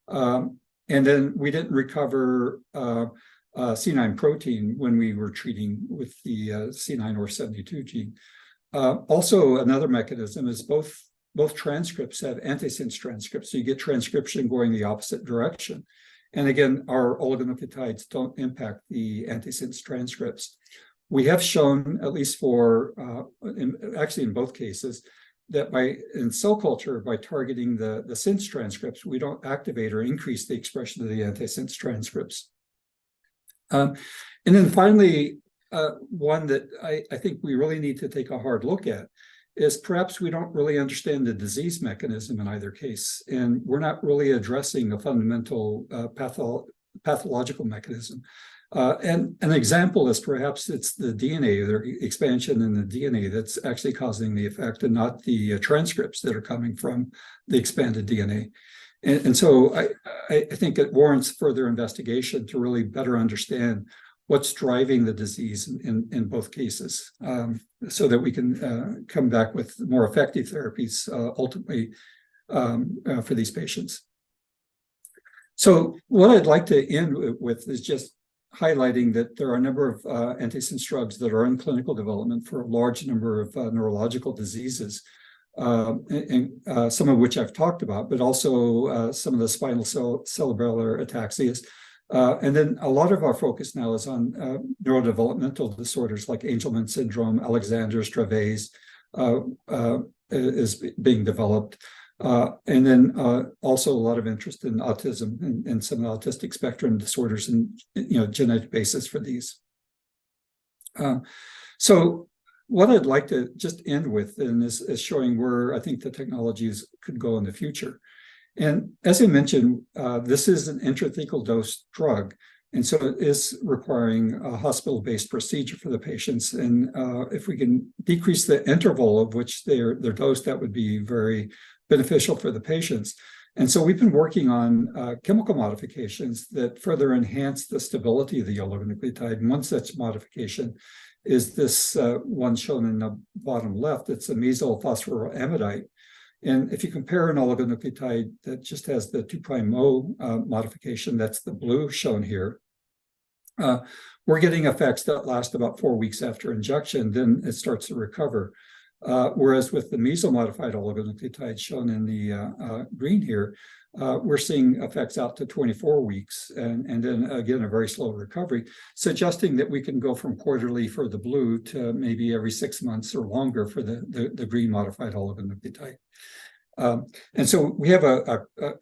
And then we didn't recover C9 protein when we were treating with the C9orf72 gene. Also, another mechanism is both transcripts have antisense transcripts, so you get transcription going the opposite direction. And again, our oligonucleotides don't impact the antisense transcripts. We have shown, at least for, actually in both cases, that in cell culture, by targeting the sense transcripts, we don't activate or increase the expression of the antisense transcripts. And then finally, one that I think we really need to take a hard look at is perhaps we don't really understand the disease mechanism in either case, and we're not really addressing the fundamental pathological mechanism. And an example is perhaps it's the DNA, or expansion in the DNA that's actually causing the effect and not the transcripts that are coming from the expanded DNA. And so I think it warrants further investigation to really better understand what's driving the disease in both cases, so that we can come back with more effective therapies ultimately for these patients. So what I'd like to end with is just highlighting that there are a number of antisense drugs that are in clinical development for a large number of neurological diseases, and some of which I've talked about, but also some of the spinal cerebellar ataxias. And then a lot of our focus now is on neurodevelopmental disorders like Angelman syndrome, Alexander-Stravé's is being developed. And then also a lot of interest in autism and some autistic spectrum disorders and genetic basis for these. So what I'd like to just end with is showing where I think the technologies could go in the future. And as I mentioned, this is an intrathecal dose drug, and so it is requiring a hospital-based procedure for the patients. And if we can decrease the interval of which they're dosed, that would be very beneficial for the patients. And so we've been working on chemical modifications that further enhance the stability of the oligonucleotide. And one such modification is this one shown in the bottom left. It's a mesylphosphoramidite. And if you compare an oligonucleotide that just has the 2'-O modification, that's the blue shown here, we're getting effects that last about 4 weeks after injection, then it starts to recover. Whereas with the meso-modified oligonucleotides shown in the green here, we're seeing effects out to 24 weeks, and then again, a very slow recovery, suggesting that we can go from quarterly for the blue to maybe every 6 months or longer for the green modified oligonucleotide. And so we have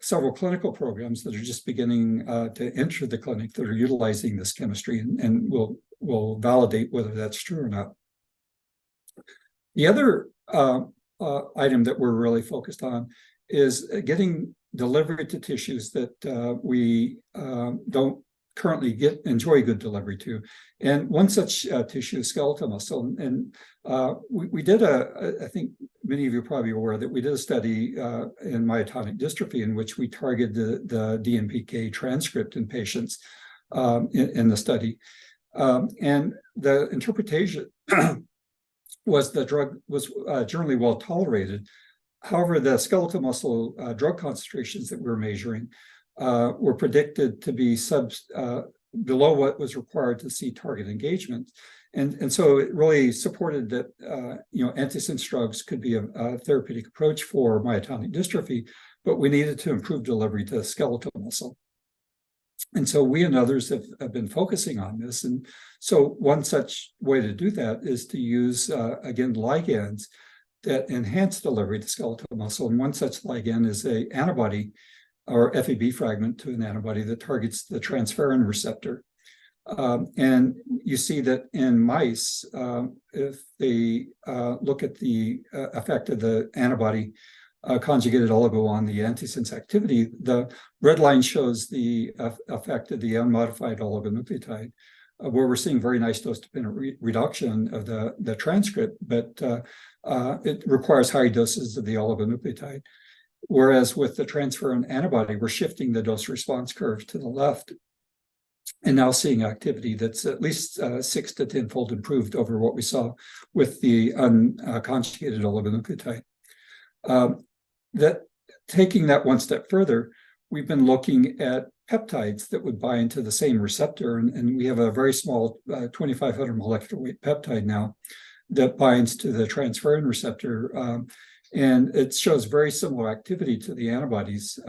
several clinical programs that are just beginning to enter the clinic that are utilizing this chemistry, and we'll validate whether that's true or not. The other item that we're really focused on is getting delivery to tissues that we don't currently enjoy good delivery to. And one such tissue is skeletal muscle. And we did I think many of you are probably aware that we did a study in myotonic dystrophy in which we targeted the DMPK transcript in patients in the study. And the interpretation was the drug was generally well tolerated. However, the skeletal muscle drug concentrations that we were measuring were predicted to be below what was required to see target engagement. And so it really supported that antisense drugs could be a therapeutic approach for myotonic dystrophy, but we needed to improve delivery to the skeletal muscle. And so we and others have been focusing on this. And so one such way to do that is to use, again, ligands that enhance delivery to skeletal muscle. And one such ligand is an antibody or FAB fragment to an antibody that targets the transferrin receptor. And you see that in mice, if they look at the effect of the antibody conjugated oligo on the antisense activity, the red line shows the effect of the unmodified oligonucleotide, where we're seeing very nice dose-dependent reduction of the transcript, but it requires high doses of the oligonucleotide. Whereas with the transferrin antibody, we're shifting the dose-response curve to the left and now seeing activity that's at least 6 to 10-fold improved over what we saw with the unconjugated oligonucleotide. Taking that one step further, we've been looking at peptides that would bind to the same receptor, and we have a very small 2,500 molecular weight peptide now that binds to the transferrin receptor, and it shows very similar activity to the antibodies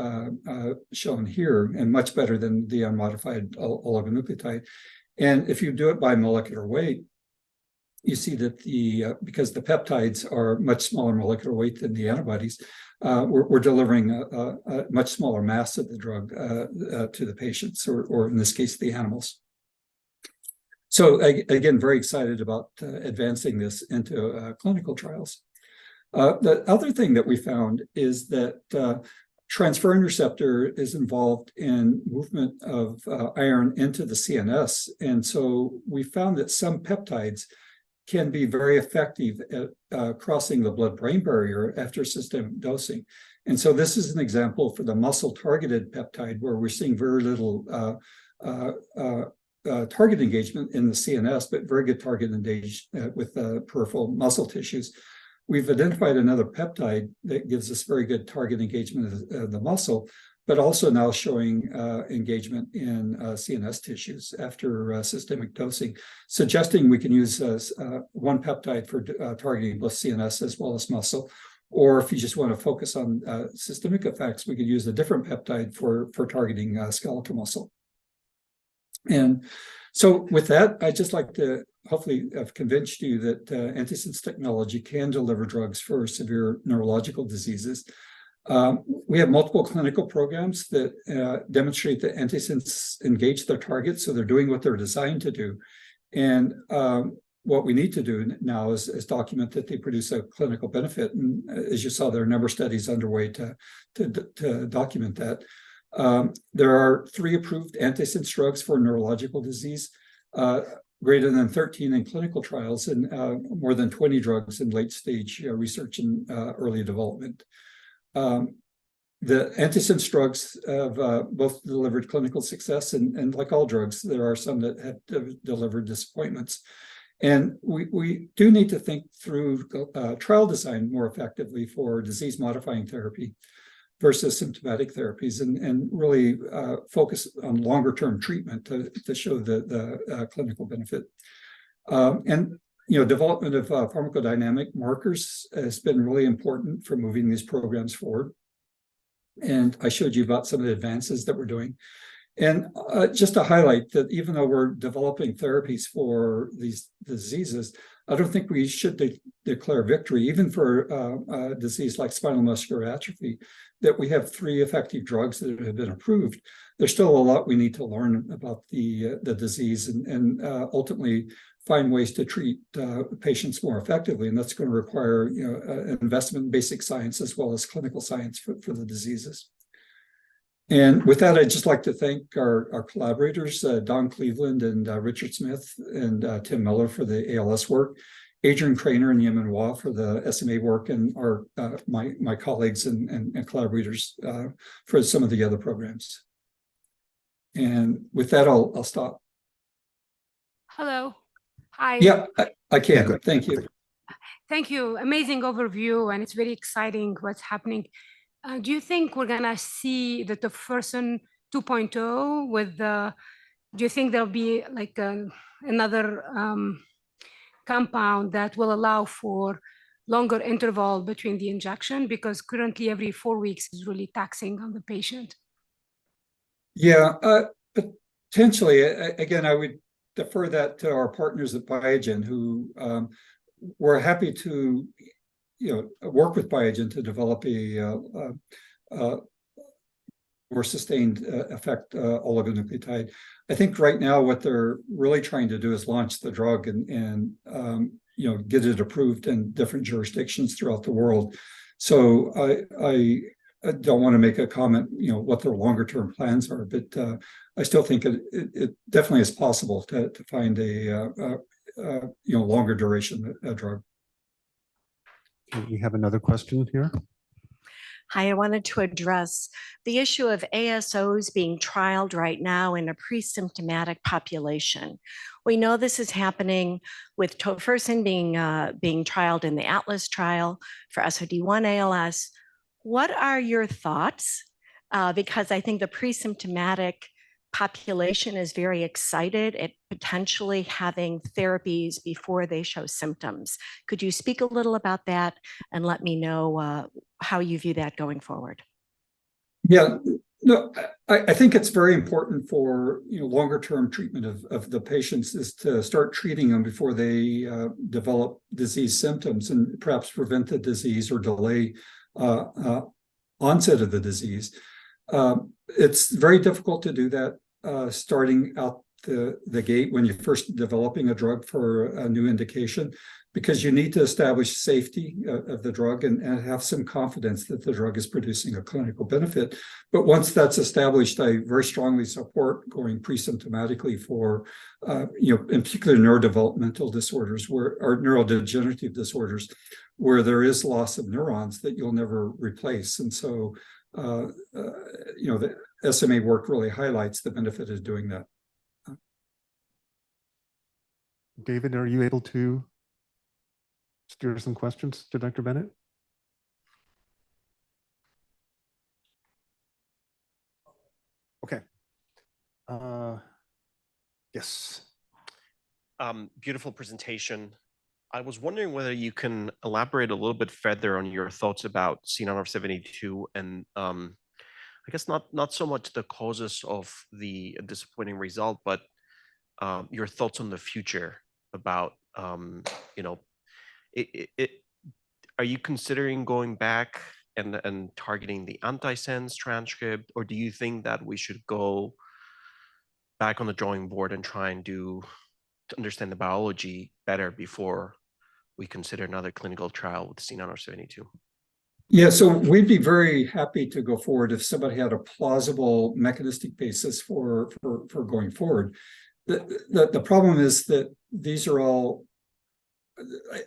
shown here, and much better than the unmodified oligonucleotide. And if you do it by molecular weight, you see that because the peptides are much smaller molecular weight than the antibodies, we're delivering a much smaller mass of the drug to the patients, or in this case, the animals. So again, very excited about advancing this into clinical trials. The other thing that we found is that transferrin receptor is involved in movement of iron into the CNS. And so we found that some peptides can be very effective at crossing the blood-brain barrier after systemic dosing. And so this is an example for the muscle-targeted peptide where we're seeing very little target engagement in the CNS, but very good target engagement with peripheral muscle tissues. We've identified another peptide that gives us very good target engagement of the muscle, but also now showing engagement in CNS tissues after systemic dosing, suggesting we can use one peptide for targeting both CNS as well as muscle. Or if you just want to focus on systemic effects, we could use a different peptide for targeting skeletal muscle. And so with that, I'd just like to hopefully have convinced you that antisense technology can deliver drugs for severe neurological diseases. We have multiple clinical programs that demonstrate that antisense engage their targets, so they're doing what they're designed to do. And what we need to do now is document that they produce a clinical benefit. And as you saw, there are a number of studies underway to document that. There are 3 approved antisense drugs for neurological disease, greater than 13 in clinical trials, and more than 20 drugs in late-stage research and early development. The antisense drugs have both delivered clinical success, and like all drugs, there are some that have delivered disappointments. And we do need to think through trial design more effectively for disease-modifying therapy versus symptomatic therapies, and really focus on longer-term treatment to show the clinical benefit. And development of pharmacodynamic markers has been really important for moving these programs forward. And I showed you about some of the advances that we're doing. And just to highlight that even though we're developing therapies for these diseases, I don't think we should declare victory, even for a disease like spinal muscular atrophy, that we have 3 effective drugs that have been approved. There's still a lot we need to learn about the disease and ultimately find ways to treat patients more effectively. And that's going to require an investment in basic science as well as clinical science for the diseases. And with that, I'd just like to thank our collaborators, Don Cleveland and Richard Smith and Tim Miller for the ALS work, Adrian Craner and Yemen Wah for the SMA work, and my colleagues and collaborators for some of the other programs. And with that, I'll stop. Hello. Hi. Yeah, I can. Thank you. Thank you. Amazing overview, and it's very exciting what's happening. Do you think we're going to see the tofersen 2.0 with the, do you think there'll be like another compound that will allow for longer interval between the injection? Because currently every 4 weeks is really taxing on the patient. Yeah, potentially. Again, I would defer that to our partners at Biogen, who were happy to work with Biogen to develop a more sustained effect oligonucleotide. I think right now what they're really trying to do is launch the drug and get it approved in different jurisdictions throughout the world. So I don't want to make a comment, what their longer term plans are, but I still think it definitely is possible to find a longer duration drug. We have another question here. Hi, I wanted to address the issue of ASOs being trialed right now in a pre-symptomatic population. We know this is happening with tofersen being trialed in the ATLAS trial for SOD1 ALS. What are your thoughts? Because I think the pre-symptomatic population is very excited at potentially having therapies before they show symptoms. Could you speak a little about that and let me know how you view that going forward? Yeah, no, I think it's very important for longer term treatment of the patients is to start treating them before they develop disease symptoms and perhaps prevent the disease or delay onset of the disease. It's very difficult to do that starting out the gate when you're first developing a drug for a new indication, because you need to establish safety of the drug and have some confidence that the drug is producing a clinical benefit. But once that's established, I very strongly support going pre-symptomatically for, in particular neurodevelopmental disorders or neurodegenerative disorders, where there is loss of neurons that you'll never replace. And so, the SMA work really highlights the benefit of doing that. David, are you able to steer some questions to Dr. Bennett? Okay. Yes. Beautiful presentation. I was wondering whether you can elaborate a little bit further on your thoughts about C9orf72 and I guess not so much the causes of the disappointing result, but your thoughts on the future about, you know, are you considering going back and targeting the antisense transcript, or do you think that we should go back on the drawing board and try and to understand the biology better before we consider another clinical trial with C9orf72? Yeah, so we'd be very happy to go forward if somebody had a plausible mechanistic basis for going forward. The problem is that these are all,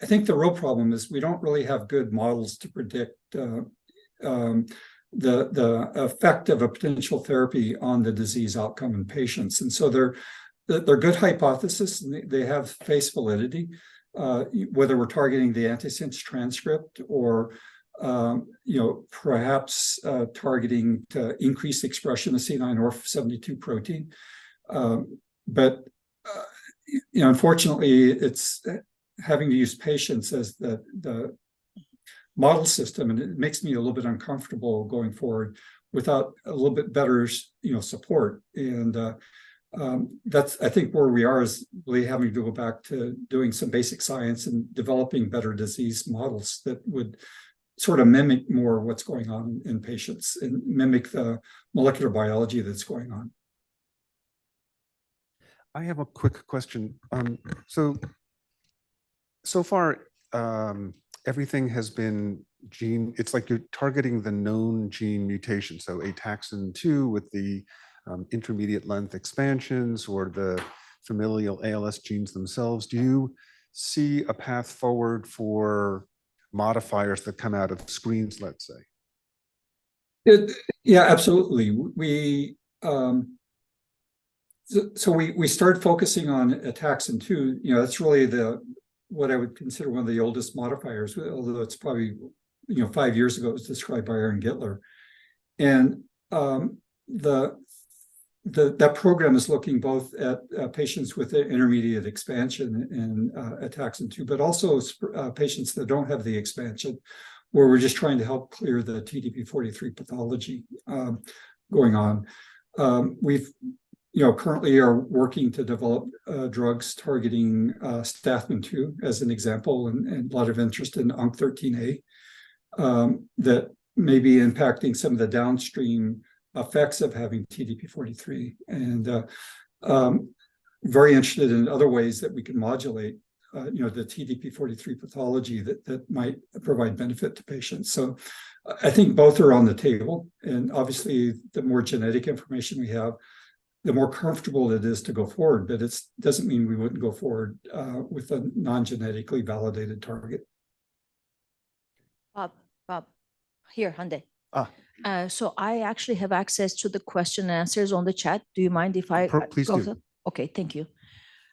I think the real problem is we don't really have good models to predict the effect of a potential therapy on the disease outcome in patients. And so they're good hypotheses, and they have face validity, whether we're targeting the antisense transcript or perhaps targeting to increase expression of C9orf72 protein. But unfortunately, it's having to use patients as the model system, and it makes me a little bit uncomfortable going forward without a little bit better, support. And that's, I think, where we are, is really having to go back to doing some basic science and developing better disease models that would sort of mimic more what's going on in patients and mimic the molecular biology that's going on. I have a quick question. So far, everything has been gene, it's like you're targeting the known gene mutation. So ataxin-2 with the intermediate length expansions or the familial ALS genes themselves. Do you see a path forward for modifiers that come out of screens, let's say? Yeah, absolutely. We started focusing on ataxin-2. That's really what I would consider one of the oldest modifiers, although it's probably 5 years ago it was described by Aaron Gittler. And that program is looking both at patients with intermediate expansion in ataxin-2, but also patients that don't have the expansion, where we're just trying to help clear the TDP-43 pathology going on. We've currently are working to develop drugs targeting stathmin-2 as an example, and a lot of interest in UNC13A that may be impacting some of the downstream effects of having TDP-43, and very interested in other ways that we can modulate the TDP-43 pathology that might provide benefit to patients. So I think both are on the table, and obviously the more genetic information we have, the more comfortable it is to go forward, but it doesn't mean we wouldn't go forward with a non-genetically validated target. Bob, here, Hande. So I actually have access to the question and answers on the chat. Do you mind if I Please go do. to? Okay, thank you.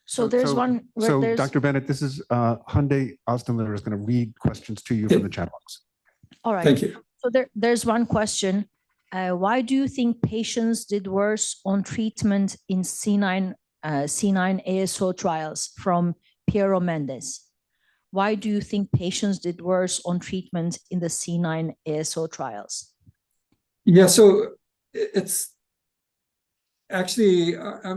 So there's one. So Dr. Bennett, this is Hande Osdenler is going to read questions to you from the chat box. All right. Thank you. So there's one question. Why do you think patients did worse on treatment in C9 ASO trials, from Piero Mendes? Why do you think patients did worse on treatment in the C9 ASO trials? Yeah, so it's actually, I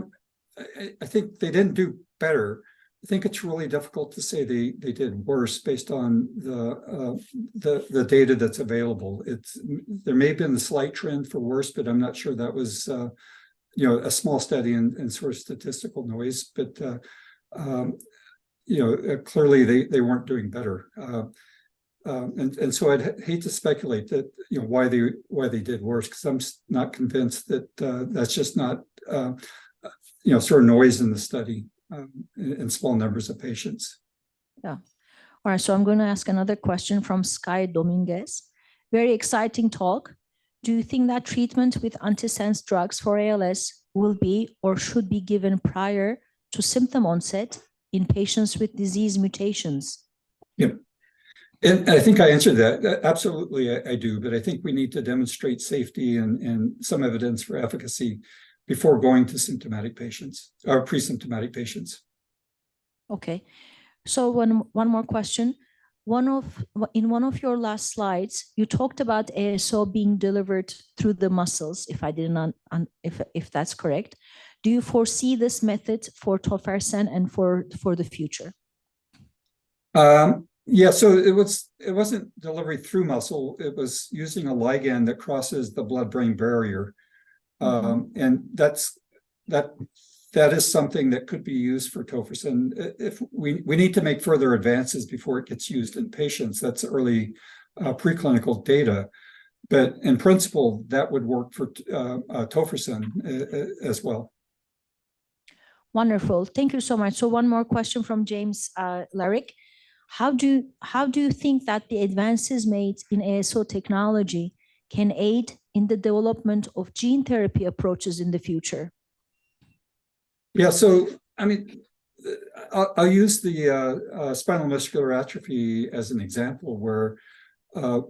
think they didn't do better. I think it's really difficult to say they did worse based on the data that's available. There may have been a slight trend for worse, but I'm not sure that was a small study and sort of statistical noise. But clearly they weren't doing better. And so I'd hate to speculate that why they did worse, because I'm not convinced that that's just not sort of noise in the study in small numbers of patients. Yeah. All right. So I'm going to ask another question from Sky Dominguez. Very exciting talk. Do you think that treatment with antisense drugs for ALS will be or should be given prior to symptom onset in patients with disease mutations? Yep. And I think I answered that. Absolutely, I do. But I think we need to demonstrate safety and some evidence for efficacy before going to symptomatic patients or pre-symptomatic patients. Okay. So one more question. In one of your last slides, you talked about ASO being delivered through the muscles, if I didn't, if that's correct. Do you foresee this method for tofersen and for the future? Yeah, so it wasn't delivery through muscle. It was using a ligand that crosses the blood-brain barrier, and that is something that could be used for tofersen. If we need to make further advances before it gets used in patients. That's early preclinical data, but in principle, that would work for tofersen as well. Wonderful. Thank you so much. So one more question from James Larrick. How do you think that the advances made in ASO technology can aid in the development of gene therapy approaches in the future? Yeah, so I mean, I'll use the spinal muscular atrophy as an example where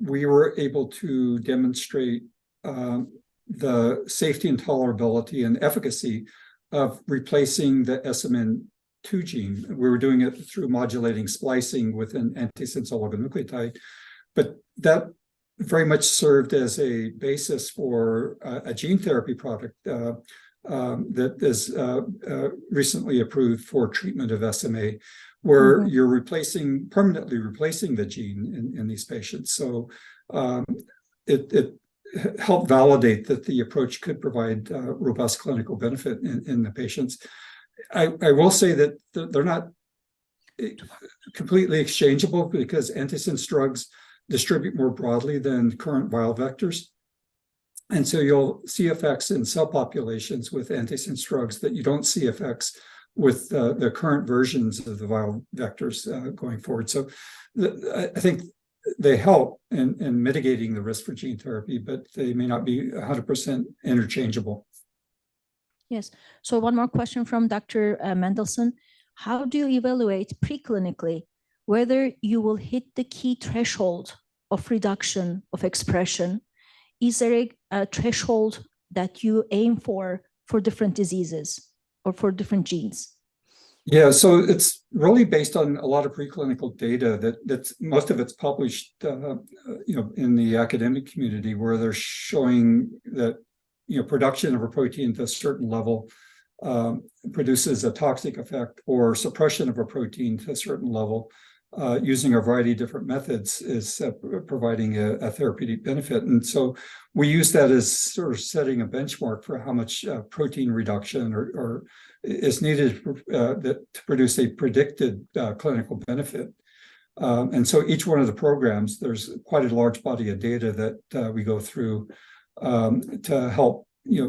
we were able to demonstrate the safety and tolerability and efficacy of replacing the SMN2 gene. We were doing it through modulating splicing with an antisense oligonucleotide, but that very much served as a basis for a gene therapy product that is recently approved for treatment of SMA, where you're permanently replacing the gene in these patients. So it helped validate that the approach could provide robust clinical benefit in the patients. I will say that they're not completely exchangeable because antisense drugs distribute more broadly than current viral vectors. And so you'll see effects in cell populations with antisense drugs that you don't see effects with the current versions of the viral vectors going forward. So I think they help in mitigating the risk for gene therapy, but they may not be 100% interchangeable. Yes. So one more question from Dr. Mendelsohn. How do you evaluate preclinically whether you will hit the key threshold of reduction of expression? Is there a threshold that you aim for different diseases or for different genes? Yeah, so it's really based on a lot of preclinical data that's most of it's published, in the academic community, where they're showing that production of a protein to a certain level produces a toxic effect, or suppression of a protein to a certain level using a variety of different methods is providing a therapeutic benefit. And so we use that as sort of setting a benchmark for how much protein reduction or is needed to produce a predicted clinical benefit. And so each one of the programs, there's quite a large body of data that we go through to help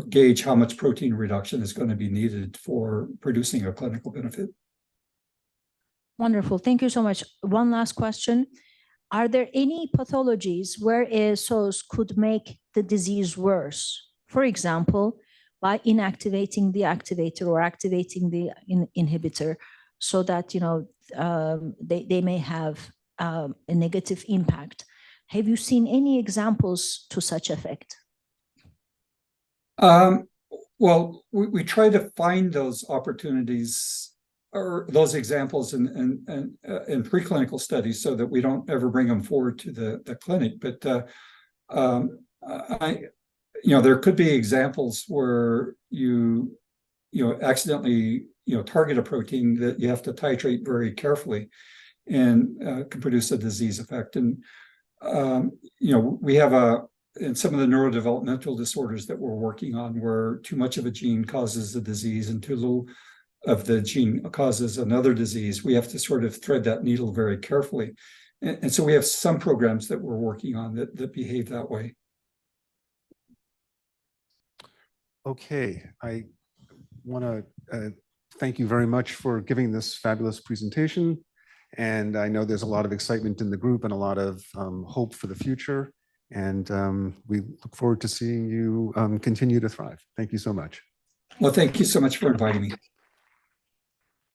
gauge how much protein reduction is going to be needed for producing a clinical benefit. Wonderful. Thank you so much. One last question. Are there any pathologies where ASOs could make the disease worse? For example, by inactivating the activator or activating the inhibitor, so that they may have a negative impact. Have you seen any examples to such effect? Well, we try to find those opportunities or those examples in preclinical studies so that we don't ever bring them forward to the clinic. But there could be examples where you accidentally target a protein that you have to titrate very carefully and can produce a disease effect. And we have in some of the neurodevelopmental disorders that we're working on, where too much of a gene causes a disease and too little of the gene causes another disease. We have to sort of thread that needle very carefully. And so we have some programs that we're working on that behave that way. Okay, I want to thank you very much for giving this fabulous presentation. And I know there's a lot of excitement in the group and a lot of hope for the future. And we look forward to seeing you continue to thrive. Thank you so much. Well, thank you so much for inviting me.